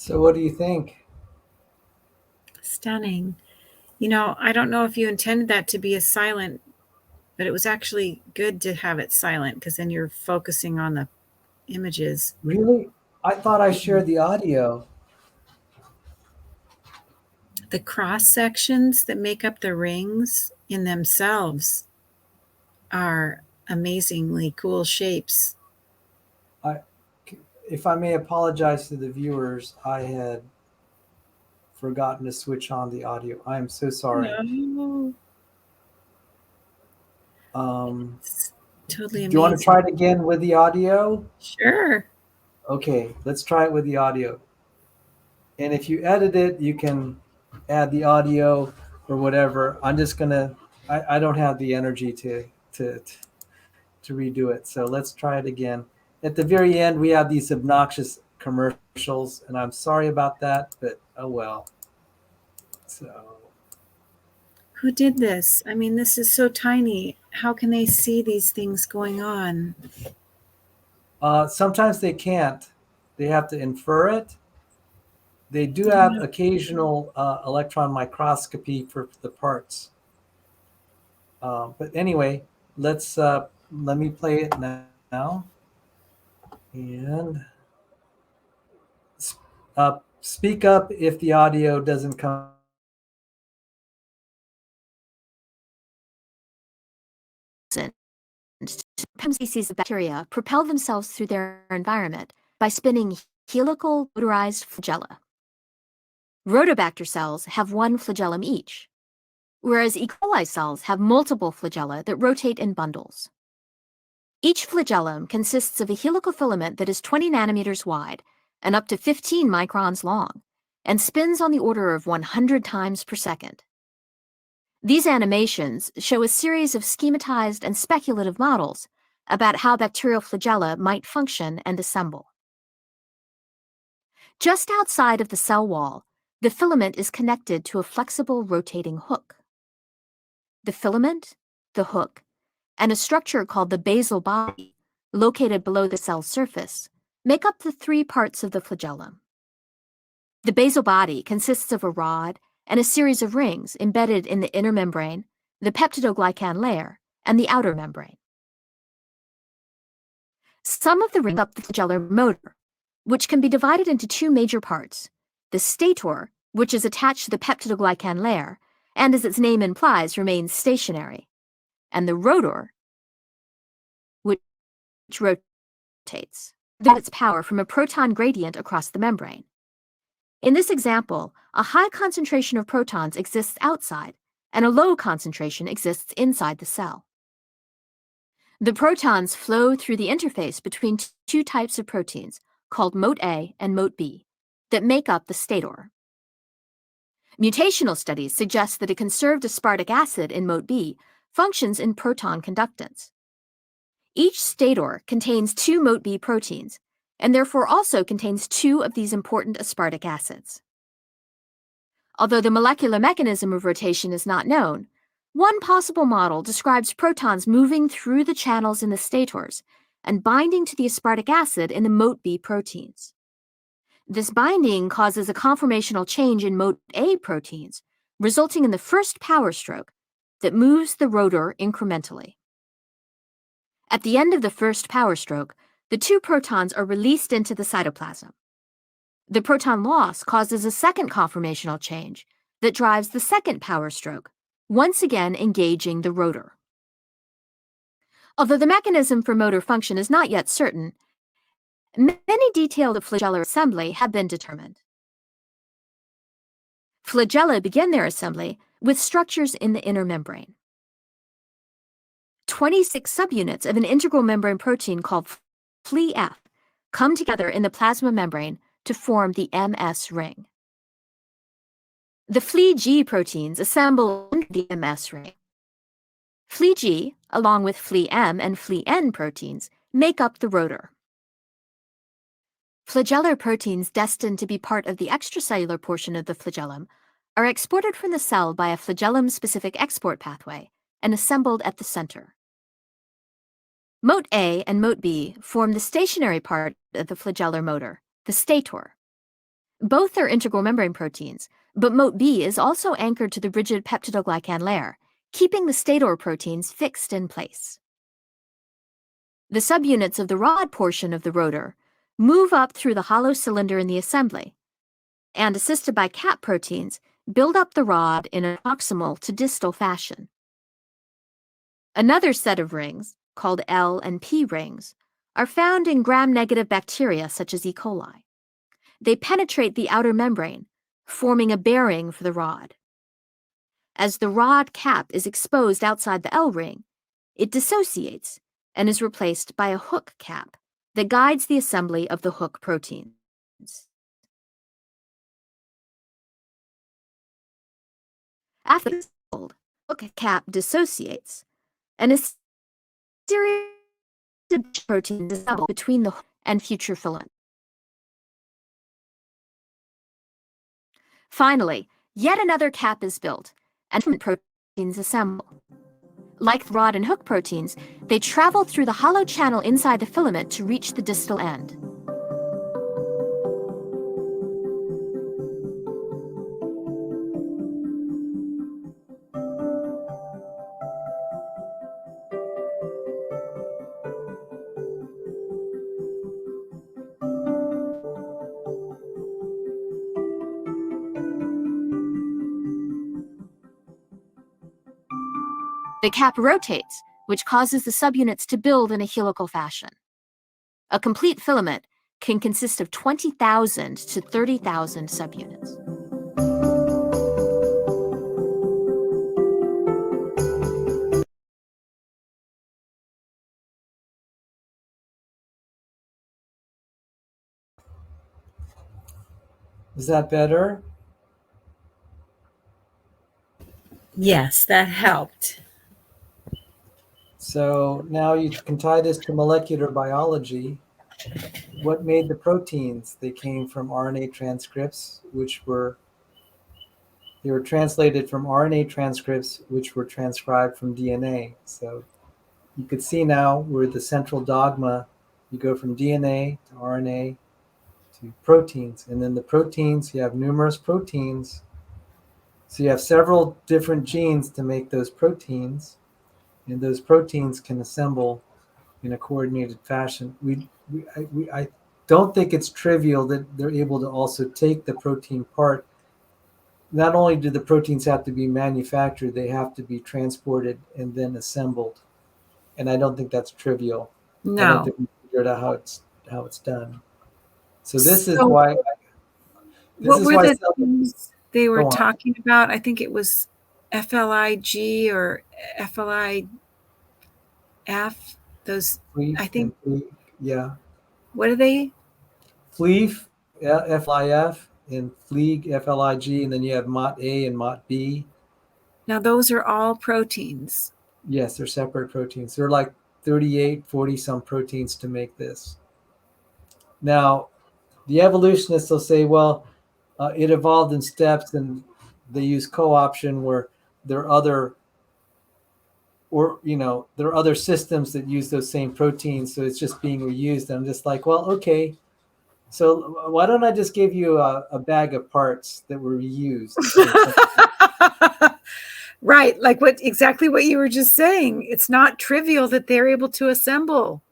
So what do you think? Stunning. You know, I don't know if you intended that to be a silent, but it was actually good to have it silent because then you're focusing on the images. Really? I thought I shared the audio. The cross sections that make up the rings in themselves are amazingly cool shapes. If I may apologize to the viewers, I had forgotten to switch on the audio. I am so sorry. No, it's totally Do you want to amazing. try it again with the audio? Sure. Okay, let's try it with the audio. And if you edit it, you can add the audio or whatever. I'm just gonna. I don't have the energy to redo it. So let's try it again. At the very end, we have these obnoxious commercials, and I'm sorry about that, but oh well. So Who did this? I mean, this is so tiny. How can they see these things going on? sometimes they can't. They have to infer it. They do have occasional electron microscopy for the parts. But anyway, let me play it now. And speak up if the audio doesn't come. Species of bacteria propel themselves through their environment by spinning helical motorized flagella. Rhodobacter cells have one flagellum each, whereas E. coli cells have multiple flagella that rotate in bundles. Each flagellum consists of a helical filament that is 20 nanometers wide and up to 15 microns long, and spins on the order of 100 times per second. These animations show a series of schematized and speculative models about how bacterial flagella might function and assemble. Just outside of the cell wall, the filament is connected to a flexible rotating hook. The filament, the hook, and a structure called the basal body, located below the cell surface, make up the three parts of the flagellum. The basal body consists of a rod and a series of rings embedded in the inner membrane, the peptidoglycan layer, and the outer membrane. Some of the rings make up the flagellar motor, which can be divided into two major parts: the stator, which is attached to the peptidoglycan layer, and as its name implies, remains stationary, and the rotor, which rotates, gets its power from a proton gradient across the membrane. In this example, a high concentration of protons exists outside, and a low concentration exists inside the cell. The protons flow through the interface between two types of proteins, called moat A and moat B, that make up the stator. Mutational studies suggest that a conserved aspartic acid in moat B functions in proton conductance. Each stator contains two moat B proteins, and therefore also contains two of these important aspartic acids. Although the molecular mechanism of rotation is not known, one possible model describes protons moving through the channels in the stators and binding to the aspartic acid in the moat B proteins. This binding causes a conformational change in moat A proteins, resulting in the first power stroke that moves the rotor incrementally. At the end of the first power stroke, the two protons are released into the cytoplasm. The proton loss causes a second conformational change that drives the second power stroke, once again engaging the rotor. Although the mechanism for motor function is not yet certain, many detailed flagellar assembly have been determined. Flagella begin their assembly with structures in the inner membrane. 26 subunits of an integral membrane protein called Fle-F come together in the plasma membrane to form the MS ring. The Fle-G proteins assemble into the MS ring. Fle-G, along with Fle-M and Fle-N proteins, make up the rotor. Flagellar proteins destined to be part of the extracellular portion of the flagellum are exported from the cell by a flagellum-specific export pathway and assembled at the center. Moat A and moat B form the stationary part of the flagellar motor, the stator. Both are integral membrane proteins, but moat B is also anchored to the rigid peptidoglycan layer, keeping the stator proteins fixed in place. The subunits of the rod portion of the rotor move up through the hollow cylinder in the assembly, and assisted by cap proteins, build up the rod in a proximal to distal fashion. Another set of rings, called L and P rings, are found in gram-negative bacteria such as E. coli. They penetrate the outer membrane, forming a bearing for the rod. As the rod cap is exposed outside the L ring, it dissociates and is replaced by a hook cap that guides the assembly of the hook proteins. After the hook cap dissociates, and a series of proteins assemble between the hook and future filament. Finally, yet another cap is built, and proteins assemble. Like rod and hook proteins, they travel through the hollow channel inside the filament to reach the distal end. The cap rotates, which causes the subunits to build in a helical fashion. A complete filament can consist of 20,000 to 30,000 subunits. Is that better? Yes, that helped. So now you can tie this to molecular biology. What made the proteins? They came from RNA transcripts, they were translated from RNA transcripts, which were transcribed from DNA. So you could see now where the central dogma, you go from DNA to RNA to proteins. And then the proteins, you have numerous proteins. So you have several different genes to make those proteins, and those proteins can assemble in a coordinated fashion. I don't think it's trivial that they're able to also take the protein part. Not only do the proteins have to be manufactured, they have to be transported and then assembled. And I don't think that's trivial. I don't No. think we figured out how it's done. So this is So why what were the cell- things they were Go on. talking about? I think it was FLIG or FLIF. Those, Fleef I think, and Fleef, yeah. what are they? Fleef, FLIF, and Fleeg, FLIG, and then you have MOT A and MOT B. Now, those are all proteins. Yes, they're separate proteins. They're like 38, 40 some proteins to make this. Now, the evolutionists will say, well, it evolved in steps, and they use co-option where there are other, there are other systems that use those same proteins, so it's just being reused. And I'm just like, well, okay, so why don't I just give you a bag of parts that were reused? Right, like exactly what you were just saying. It's not trivial that they're able to assemble.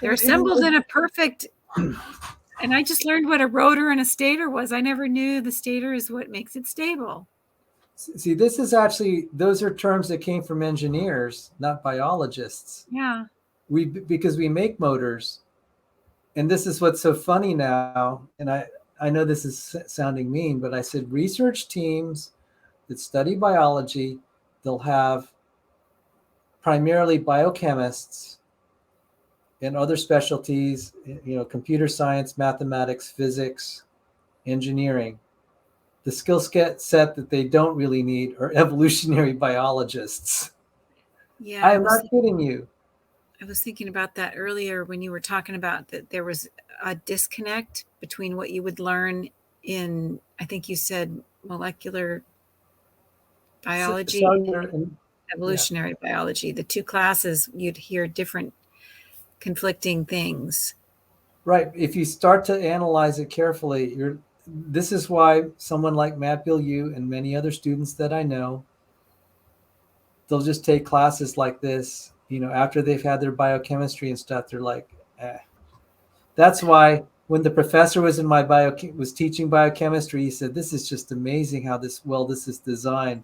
They're assembled in a perfect, and I just learned what a rotor and a stator was. I never knew the stator is what makes it stable. See, this is actually, those are terms that came from engineers, not biologists. Yeah. Because we make motors, and this is what's so funny now, and I know this is sounding mean, but I said research teams that study biology, they'll have primarily biochemists and other specialties, computer science, mathematics, physics, engineering. The skill set that they don't really need are evolutionary biologists. Yeah. I am not kidding you. I was thinking about that earlier when you were talking about that there was a disconnect between what you would learn in, I think you said, molecular biology and evolutionary biology. The two classes, you'd hear different conflicting things. Right. If you start to analyze it carefully, this is why someone like Matt Bilyeu and many other students that I know, they'll just take classes like this, after they've had their biochemistry and stuff, they're like, eh. That's why when the professor was was teaching biochemistry, he said, "This is just amazing how this is designed."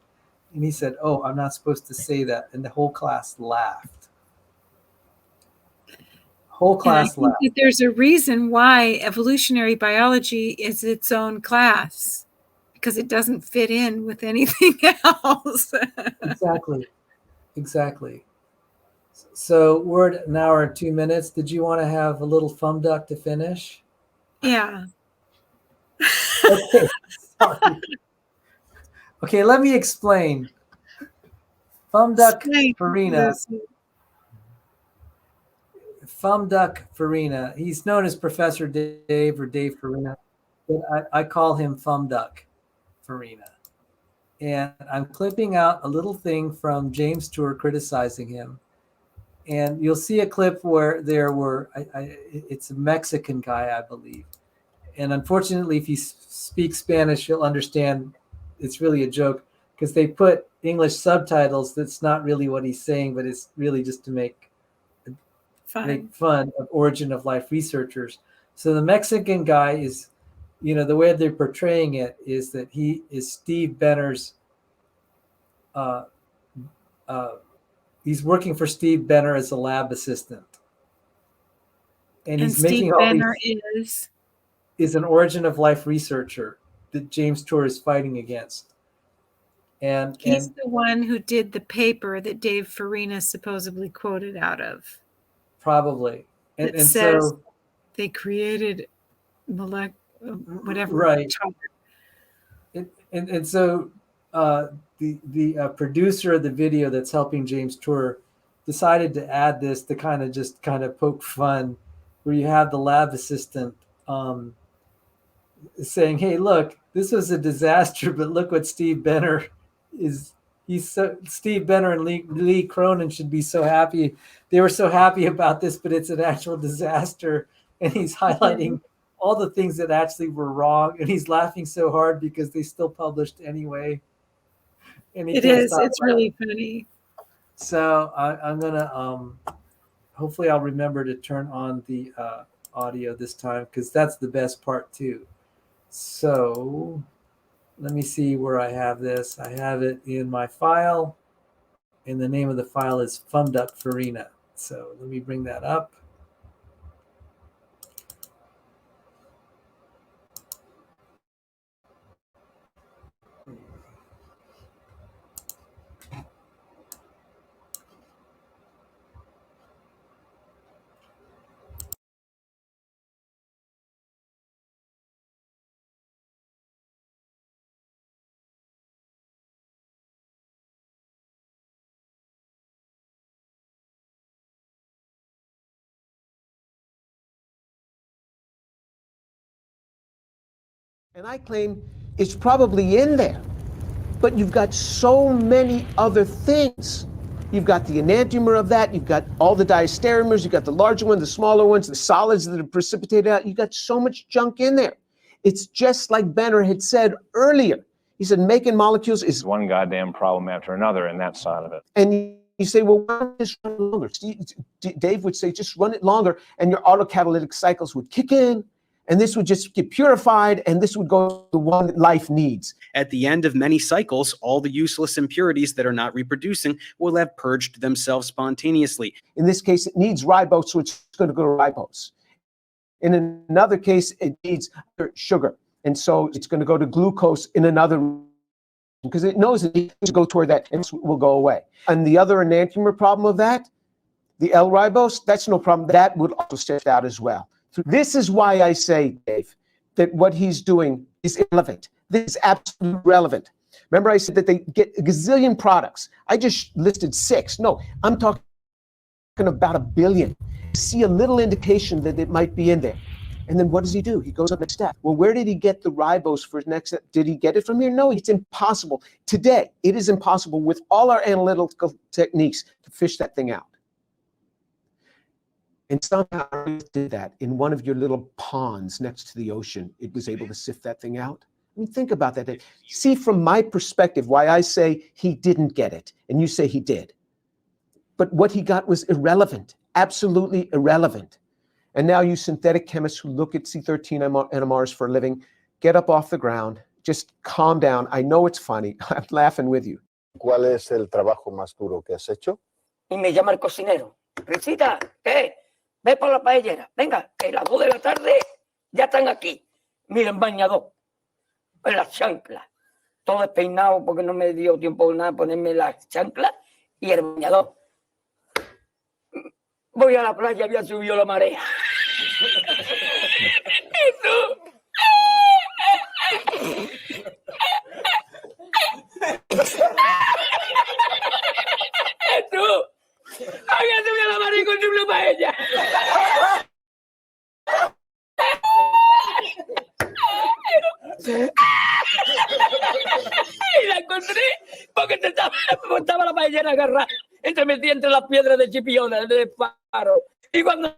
And he said, "Oh, I'm not supposed to say that." And the whole class laughed. Whole And I class think laughed. that there's a reason why evolutionary biology is its own class, because it doesn't fit in with anything else. Exactly. So we're at an hour and 2 minutes. Did you want to have a little thumb duck to finish? Yeah. Okay, sorry. Okay, let me explain. Thumb duck Farina. Thumb duck Farina. He's known as Professor Dave or Dave Farina, but I call him Thumb duck Farina. And I'm clipping out a little thing from James Tour criticizing him. And you'll see a clip where it's a Mexican guy, I believe. And unfortunately, if you speak Spanish, you'll understand it's really a joke because they put English subtitles. That's not really what he's saying, but it's really just to make fun of origin of life researchers. So the Mexican guy is, the way they're portraying it is that he is Steve Benner's. He's working for Steve Benner as a lab assistant, and he's Steve making all Benner these. Is an origin of life researcher that James Tour is fighting against. And he's the one who did the paper that Dave Farina supposedly quoted out of. Probably. And says so they created whatever. Right. And so the producer of the video that's helping James Tour decided to add this to kind of poke fun, where you have the lab assistant saying, "Hey, look, this was a disaster, but look what Steve Benner is." Steve Benner and Lee Cronin should be so happy. They were so happy about this, but it's an actual disaster. And he's highlighting all the things that actually were wrong, and he's laughing so hard because they still published anyway. And it's really funny. So I'm gonna hopefully I'll remember to turn on the audio this time, because that's the best part too. So let me see where I have this. I have it in my file, and the name of the file is Thumb-Duck Farina. So let me bring that up. And I claim it's probably in there, but you've got so many other things. You've got the enantiomer of that, you've got all the diastereomers, you've got the larger ones, the smaller ones, the solids that are precipitated out. You've got so much junk in there. It's just like Benner had said earlier. He said making molecules is one goddamn problem after another in that side of it. And you say, well, why don't you just run it longer? Dave would say, just run it longer, and your autocatalytic cycles would kick in, and this would just get purified, and this would go to one that life needs. At the end of many cycles, all the useless impurities that are not reproducing will have purged themselves spontaneously. In this case, it needs ribose, so it's going to go to ribose. In another case, it needs sugar, and so it's going to go to glucose in another, because it knows it needs to go toward that, and it will go away. And the other enantiomer problem of that, the L-ribose, that's no problem. That would also shift out as well. This is why I say, Dave, that what he's doing is irrelevant. This is absolutely relevant. Remember I said that they get a gazillion products. I just listed 6. No, I'm talking about 1 billion. See a little indication that it might be in there. And then what does he do? He goes up next step. Well, where did he get the ribose for his next step? Did he get it from here? No, it's impossible. Today, it is impossible with all our analytical techniques to fish that thing out. And somehow it did that in one of your little ponds next to the ocean. It was able to sift that thing out. I mean, think about that. See from my perspective why I say he didn't get it and you say he did. But what he got was irrelevant, absolutely irrelevant. And now you synthetic chemists who look at C13 NMRs for a living, get up off the ground, just calm down. I know it's funny. I'm laughing with you. ¿Cuál es el trabajo más duro que has hecho? Y me llama el cocinero. Risita, ¿qué? Ve por la paellera. Venga, que las 2 de la tarde ya están aquí. Miren, bañador. En las chanclas. Todo despeinado porque no me dio tiempo nada ponerme las chanclas y el bañador. Voy a la playa, había subido la marea. Había subido la marea con una paella. Y la encontré porque estaba la paellera agarrada. Y se metía entre las piedras de Chipiona, de Faro. Y cuando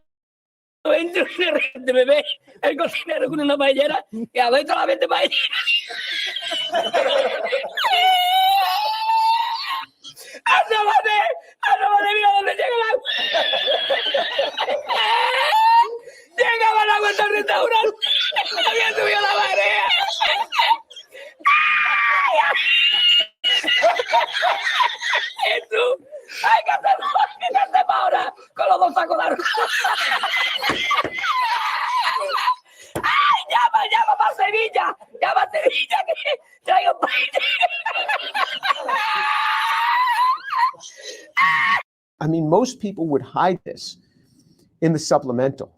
entro, de repente me ve el cocinero con una paellera y adentro la 20 paelleras. ¡Asómate, mira dónde llega el agua! Llegaba el agua hasta el restaurante. Había subido la marea. Jesús, hay que hacer ahora con los 2 sacos de arroz. ¡Ay, llama para Sevilla! ¡Llama a Sevilla que traigo un I mean, most people would hide this in the supplemental,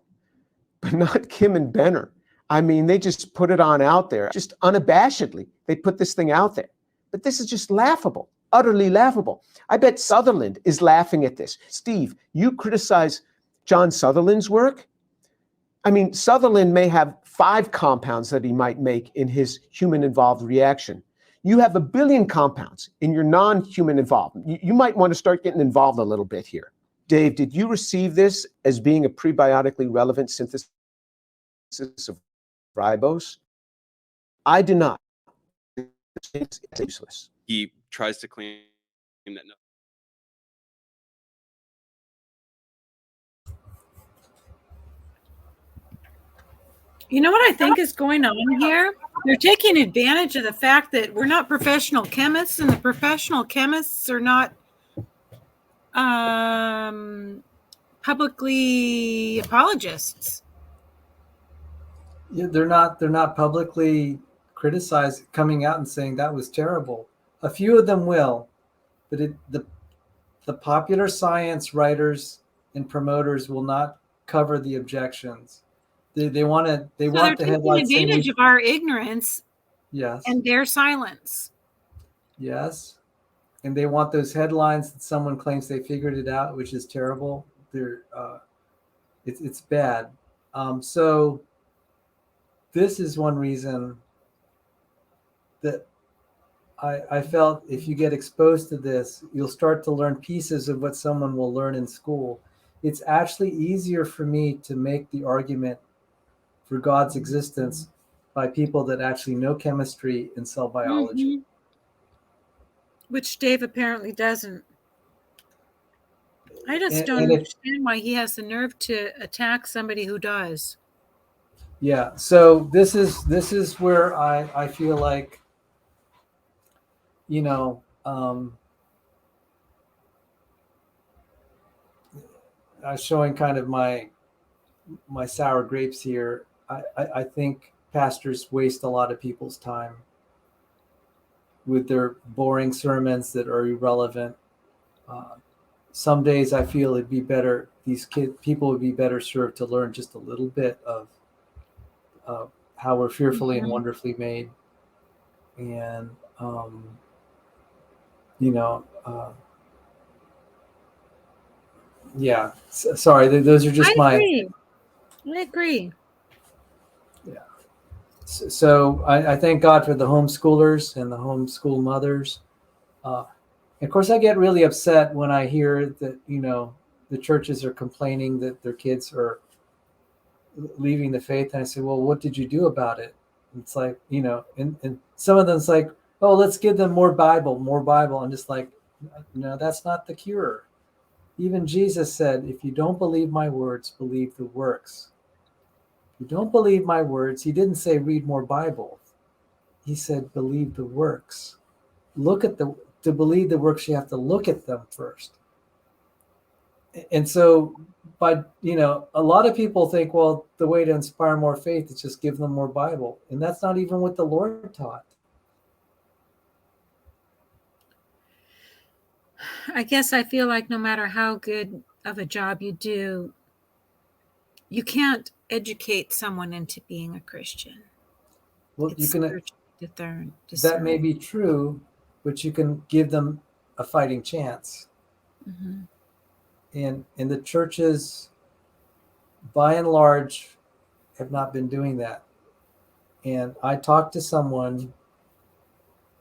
but not Kim and Benner. I mean, they just put it on out there, just unabashedly. They put this thing out there. But this is just laughable, utterly laughable. I bet Sutherland is laughing at this. Steve, you criticize John Sutherland's work? I mean, Sutherland may have 5 compounds that he might make in his human-involved reaction. You have 1 billion compounds in your non-human involved. You might want to start getting involved a little bit here. Dave, did you receive this as being a prebiotically relevant synthesis of ribose? I do not. It's useless. He tries to claim that no. You know what I think is going on here? They're taking advantage of the fact that we're not professional chemists, and the professional chemists are not publicly apologists. Yeah, they're not publicly criticized, coming out and saying that was terrible. A few of them will, but the popular science writers and promoters will not cover the objections. They want the headlines taking advantage of our ignorance. Yes. And their silence. Yes. And they want those headlines that someone claims they figured it out, which is terrible. It's bad. So this is one reason that I felt if you get exposed to this, you'll start to learn pieces of what someone will learn in school. It's actually easier for me to make the argument for God's existence by people that actually know chemistry and cell biology. Mm-hmm. Which Dave apparently doesn't. I just don't understand why he has the nerve to attack somebody who does. Yeah, so this is where I feel like, you know, I'm showing kind of my sour grapes here. I think pastors waste a lot of people's time with their boring sermons that are irrelevant. Some days I feel it'd be better, people would be better served to learn just a little bit of how we're fearfully and wonderfully made. And, you know, yeah, sorry, those are just I agree. Yeah. So I thank God for the homeschoolers and the homeschool mothers. Of course, I get really upset when I hear that, you know, the churches are complaining that their kids are leaving the faith. And I say, well, what did you do about it? It's like, and some of them's like, oh, let's give them more Bible. I'm just like, no, that's not the cure. Even Jesus said, if you don't believe my words, believe the works. If you don't believe my words, he didn't say read more Bible. He said, believe the works. To believe the works, you have to look at them first. And so a lot of people think, well, the way to inspire more faith is just give them more Bible. And that's not even what the Lord taught. I guess I feel like no matter how good of a job you do, you can't educate someone into being a Christian. Well, It's spiritually that may be true, but you can give them a fighting chance. Mm-hmm. And the churches, by and large, have not been doing that. And I talked to someone,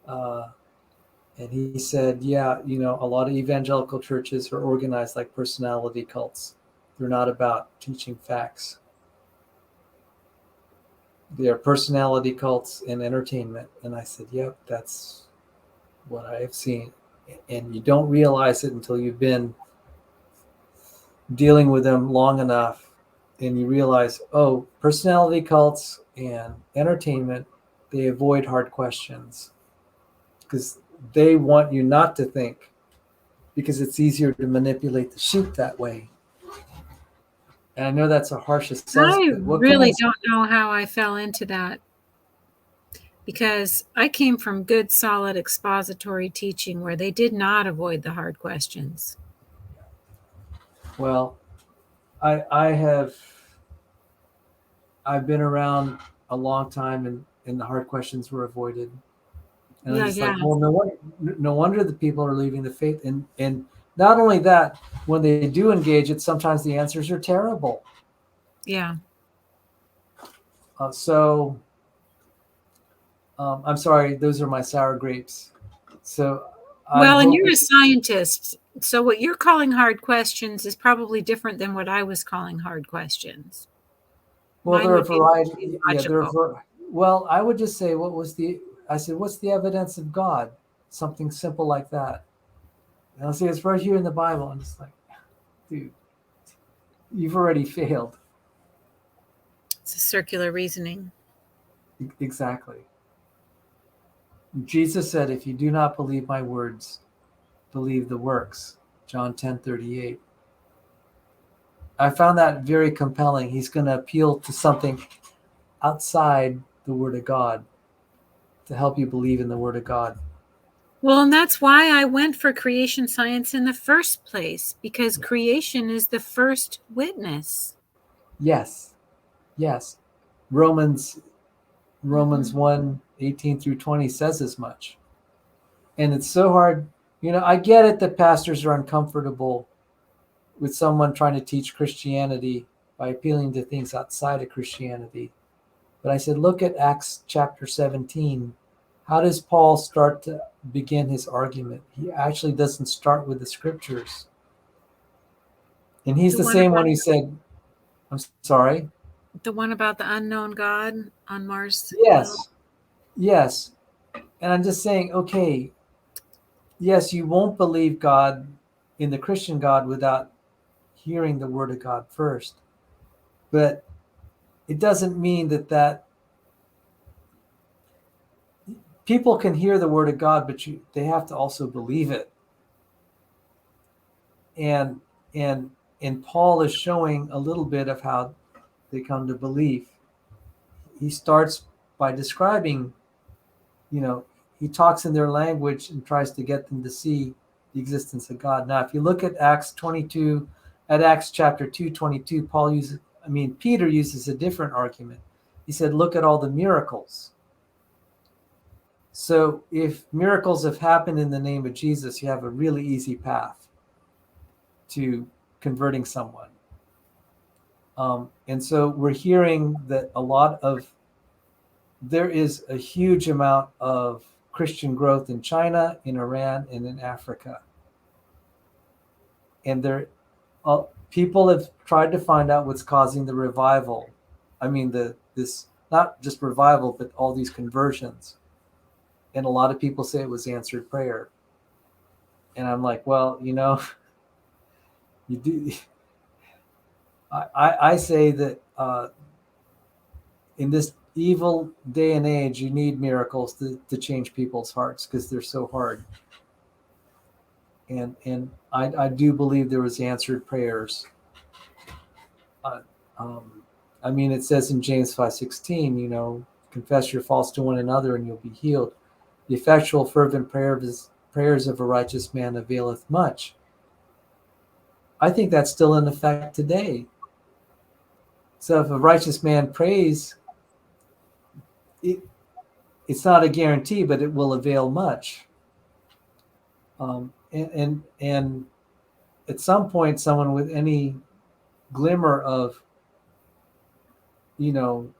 and he said, yeah, a lot of evangelical churches are organized like personality cults. They're not about teaching facts. They're personality cults and entertainment. And I said, yep, that's what I have seen. And you don't realize it until you've been dealing with them long enough, and you realize, oh, personality cults and entertainment, they avoid hard questions because they want you not to think, because it's easier to manipulate the sheep that way. And I know that's a harsh assessment. I really don't know how I fell into that, because I came from good, solid expository teaching where they did not avoid the hard questions. Well, I've been around a long time, and the hard questions were avoided. And I'm just like, well, no wonder the people are leaving the faith. And not only that, when they do engage it, sometimes the answers are terrible. Yeah. I'm sorry, those are my sour grapes. So, and you're a scientist, so what you're calling hard questions is probably different than what I was calling hard questions. Well, there are a variety. Well, I would just say, I said, what's the evidence of God? Something simple like that. And I'll say, it's right here in the Bible. I'm just like, dude, you've already failed. It's a circular reasoning. Exactly. Jesus said, if you do not believe my words, believe the works. John 10:38. I found that very compelling. He's going to appeal to something outside the Word of God to help you believe in the Word of God. Well, and that's why I went for creation science in the first place, because creation is the first witness. Yes. Romans 1:18-20 says as much. And it's so hard. I get it that pastors are uncomfortable with someone trying to teach Christianity by appealing to things outside of Christianity. But I said, look at Acts chapter 17. How does Paul start to begin his argument? He actually doesn't start with the scriptures. And he's the same one who said, I'm sorry? The one about the unknown God on Mars? Yes. And I'm just saying, okay, yes, you won't believe God in the Christian God without hearing the Word of God first. But it doesn't mean that people can hear the Word of God, but they have to also believe it. And Paul is showing a little bit of how they come to belief. He starts by describing, he talks in their language and tries to get them to see the existence of God. Now, if you look at Acts chapter 2:22, Peter uses a different argument. He said, look at all the miracles. So if miracles have happened in the name of Jesus, you have a really easy path to converting someone. And so we're hearing that there is a huge amount of Christian growth in China, in Iran, and in Africa. And People have tried to find out what's causing the revival. I mean, this not just revival, but all these conversions. And a lot of people say it was answered prayer. And I'm like, well, you know, you do. I say that in this evil day and age, you need miracles to change people's hearts because they're so hard. And I do believe there was answered prayers. Uh, um, I mean, it says in James 5:16, you know, confess your faults to one another and you'll be healed. The effectual fervent prayers of a righteous man availeth much. I think that's still in effect today. So if a righteous man prays, it's not a guarantee, but it will avail much. And at some point, someone with any glimmer of, you know,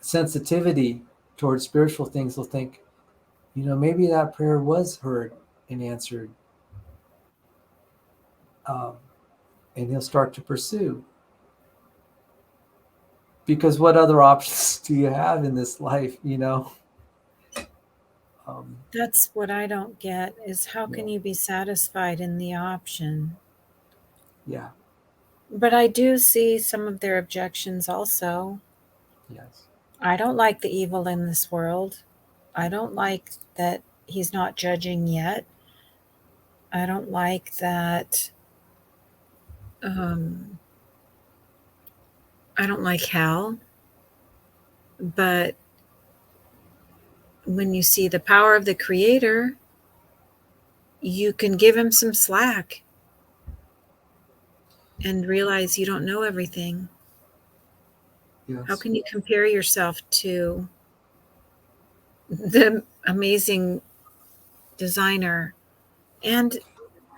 sensitivity towards spiritual things will think, you know, maybe that prayer was heard and answered, um, and he'll start to pursue. Because what other options do you have in this life, you know? That's what I don't get is how can you be satisfied in the option? Yeah. But I do see some of their objections also. Yes. I don't like the evil in this world. I don't like that he's not judging yet. I don't like that. I don't like hell. But when you see the power of the Creator, you can give him some slack and realize you don't know everything. Yes. How can you compare yourself to the amazing designer and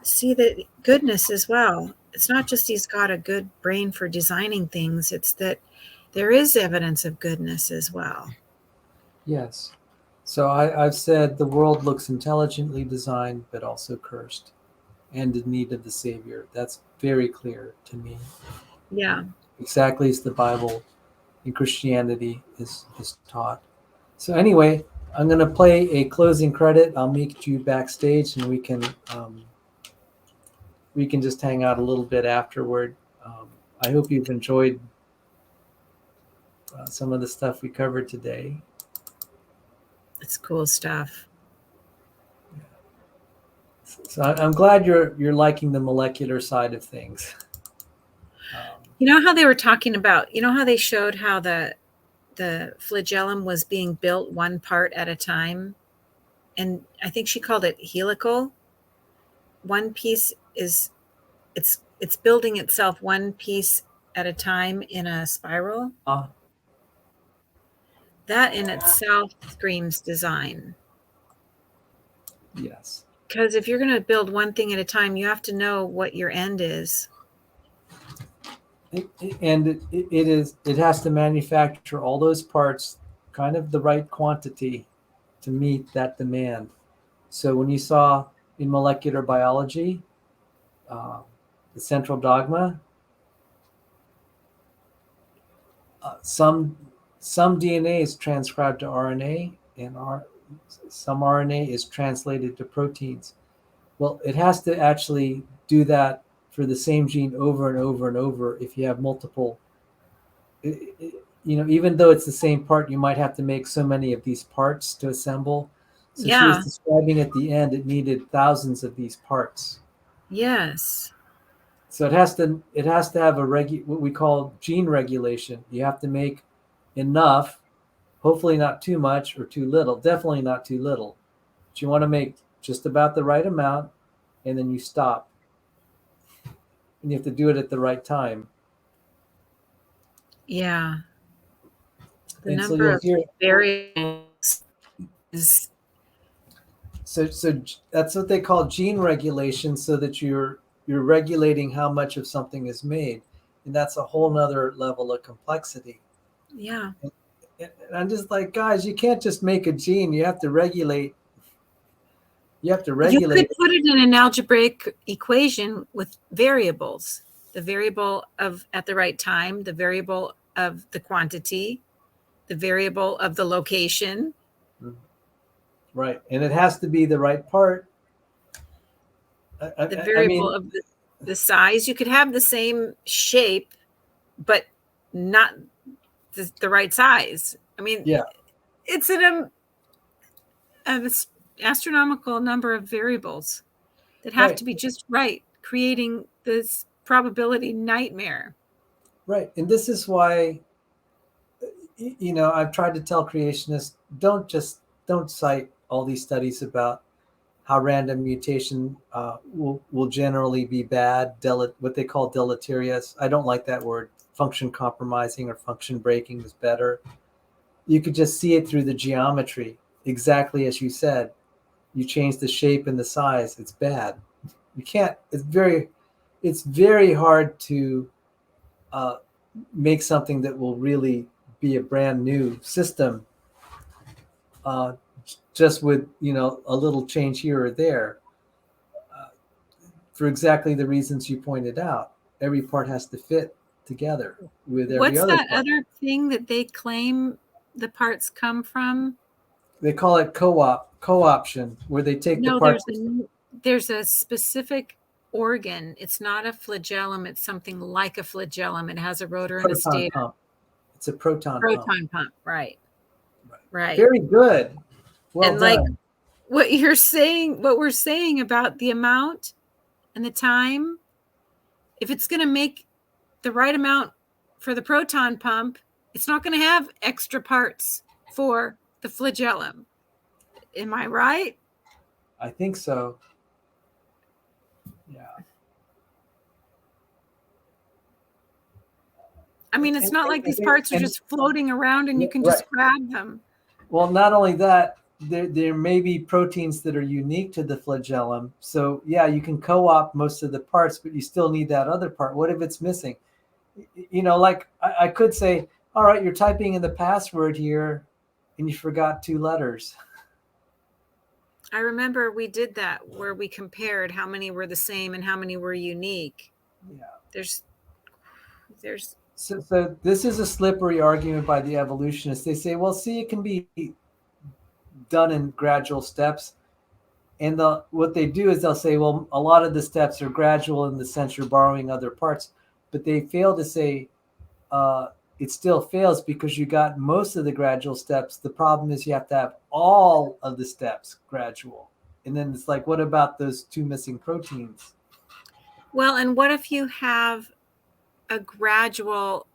see the goodness as well? It's not just he's got a good brain for designing things, it's that there is evidence of goodness as well. Yes. So I've said the world looks intelligently designed, but also cursed and in need of the Savior. That's very clear to me. Yeah. Exactly as the Bible and Christianity is taught. So anyway, I'm going to play a closing credit. I'll meet you backstage, and we can just hang out a little bit afterward. I hope you've enjoyed some of the stuff we covered today. It's cool stuff. So I'm glad you're liking the molecular side of things. You know how they were talking about, you know how they showed how the flagellum was being built one part at a time? And I think she called it helical. One piece is it's building itself one piece at a time in a spiral. That in itself screams design. Yes. Because if you're going to build one thing at a time, you have to know what your end is. It has to manufacture all those parts kind of the right quantity to meet that demand. So when you saw in molecular biology, the central dogma, some DNA is transcribed to RNA, and some RNA is translated to proteins. Well, it has to actually do that for the same gene over and over and over. If you have multiple, you know, even though it's the same part, you might have to make so many of these parts to assemble. So she was describing at the end, it needed thousands of these parts. Yes. So it has to have what we call gene regulation. You have to make enough, hopefully not too much or too little, definitely not too little. But you want to make just about the right amount, and then you stop. And you have to do it at the right time. Yeah. The And number of variables is. So that's what they call gene regulation, so that you're regulating how much of something is made. And that's a whole nother level of complexity. Yeah. And I'm just like, guys, you can't just make a gene. You have to regulate You have to You regulate could put it in an algebraic equation with variables. The variable of at the right time, the variable of the quantity, the variable of the location. right, and it has to be the right part. The I variable mean, of the size. You could have the same shape, but not the right size. I mean, yeah, it's an astronomical number of variables that have right, to be just right, creating this probability nightmare. right, and this is why I've tried to tell creationists don't cite all these studies about how random mutation will generally be bad, what they call deleterious. I don't like that word. Function compromising or function breaking is better. You could just see it through the geometry, exactly as you said. You change the shape and the size, it's bad. You can't. It's very hard to uh, make something that will really be a brand new system uh, just with a little change here or there. For exactly the reasons you pointed out. Every part has to fit together with every What's other that part. other thing that they claim the parts come from? They call it co-option, where they take the No, parts. there's a specific organ. It's not a flagellum. It's something like a flagellum. It has a rotor and a Proton stator. pump. It's a proton pump. Proton pump, right? Right. Very good. Well And like done. what you're saying, what we're saying about the amount and the time, if it's going to make the right amount for the proton pump, it's not going to have extra parts for the flagellum. Am I right? I think so. Yeah. I mean, it's not like these think- parts are and- just floating around and you can just grab them. Well, not only that, there may be proteins that are unique to the flagellum. So yeah, you can co-opt most of the parts, but you still need that other part. What if it's missing? Like I could say, all right, you're typing in the password here and you forgot 2 letters. I remember we did that where we compared how many were the same and how many were unique. Yeah. There's So this is a slippery argument by the evolutionists. They say, well, see, it can be done in gradual steps. And what they do is they'll say, well, a lot of the steps are gradual in the sense you're borrowing other parts, but they fail to say it still fails because you got most of the gradual steps. The problem is you have to have all of the steps gradual. And then it's like, what about those 2 missing proteins? well, and what if you have a gradual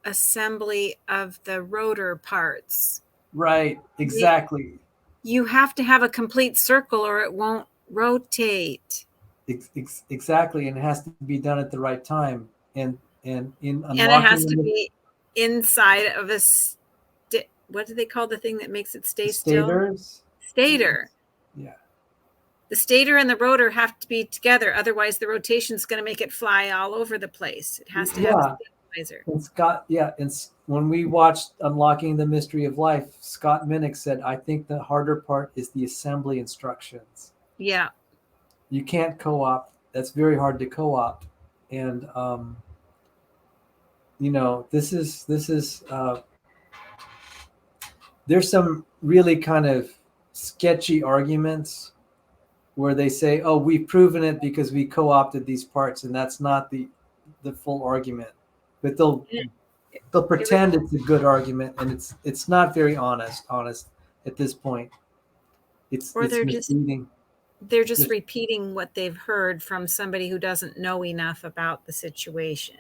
assembly of the rotor parts? Right, exactly. You have to have a complete circle or it won't rotate. Exactly, and it has to be done at the right time. And in unlocking, And it has to be inside of a what do they call the thing that makes it stay still? stators. Stator. Yeah. The stator and the rotor have to be together. Otherwise, the rotation is going to make it fly all over the place. It has to have a stabilizer. And Scott, and when we watched Unlocking the Mystery of Life, Scott Minnick said, I think the harder part is the assembly instructions. Yeah. You can't co-opt. That's very hard to co-opt. And, this is there's some really kind of sketchy arguments where they say, oh, we've proven it because we co-opted these parts, and that's not the full argument. But they'll pretend it's a good argument, and it's not very honest at this point. It's misleading. They're just repeating what they've heard from somebody who doesn't know enough about the situation.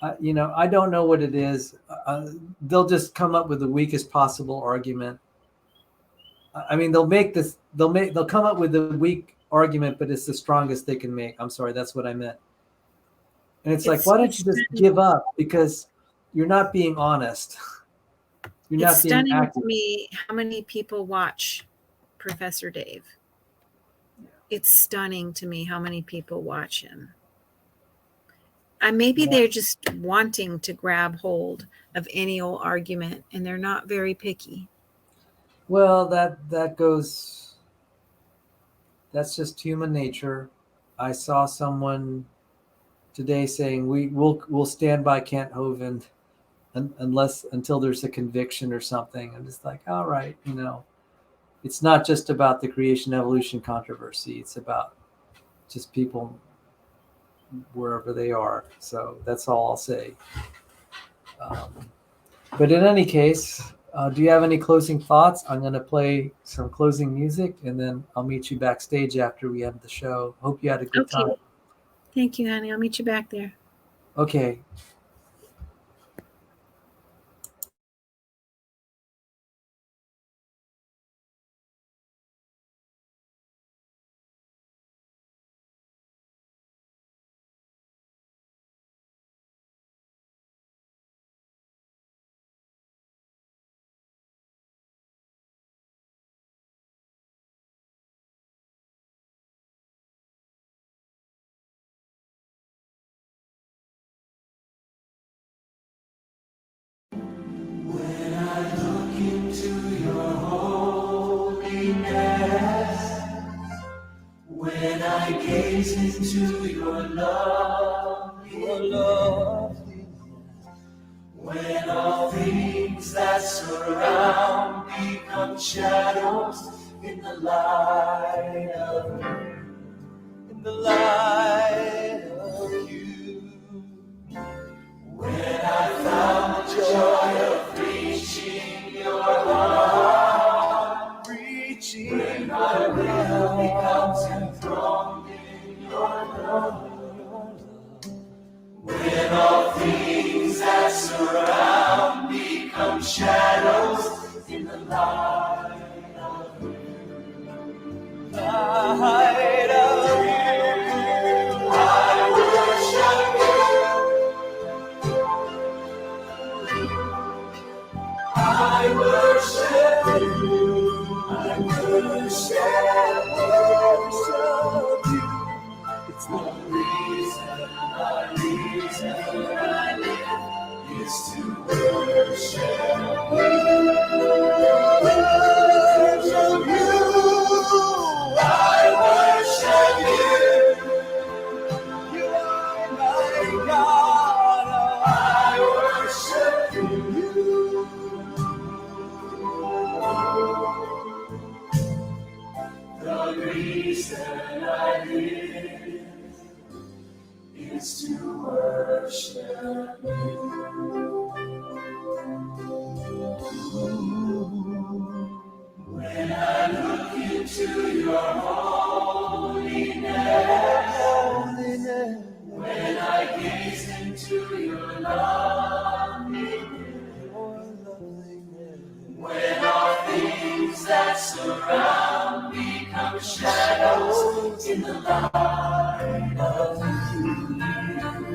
I don't know what it is. They'll just come up with the weakest possible argument. I mean, they'll come up with a weak argument, but it's the strongest they can make. I'm sorry, that's what I meant. And it's like, why don't you just give up? Because you're not being honest. You're not being stunning active. to me how many people watch Professor Dave. It's stunning to me how many people watch him. Maybe they're just wanting to grab hold of any old argument, and they're not very picky. Well, that goes. that's just human nature. I saw someone today saying we'll stand by Kent Hovind until there's a conviction or something. I'm just like, all right, it's not just about the creation evolution controversy. It's about just people wherever they are. So that's all I'll say. But in any case, do you have any closing thoughts? I'm going to play some closing music, and then I'll meet you backstage after we end the show. Hope you had a good time. Thank you, honey. I'll meet you back there. Okay. When I look into your holiness, when I gaze into your loveliness, when all things that surround become shadows in the light of you, when I found the joy of reaching your heart, when my will becomes enthroned in your love, when all things that surround become shadows in the light of you. Light of you, I worship you. I worship you. I worship you. It's the reason I live is to worship you. Worship you. I worship you. You are my God. I worship you. The reason I live is to worship you. When I look into your holiness, when I gaze into your loveliness, when all things that surround become shadows in the light of you,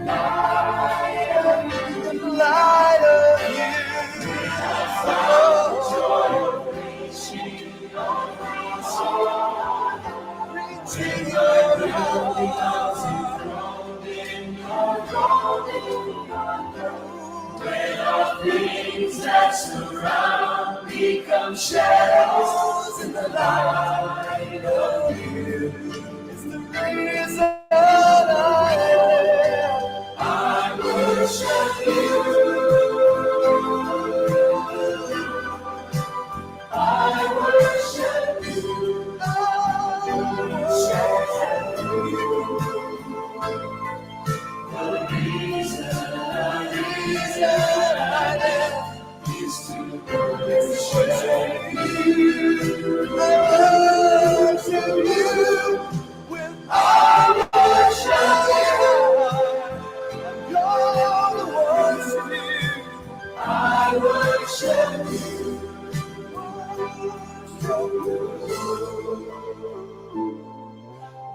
light of you, light of you. When I found the joy of reaching your will becomes enthroned in your throne. When all things that surround become shadows in the light of you, it's the reason I live. I worship you. I worship you. I worship you. The reason I live is to worship you. I worship you. When I worship you, you're the one to do. I worship you.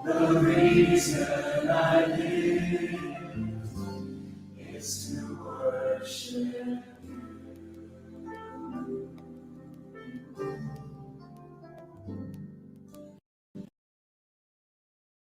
The reason I live is to worship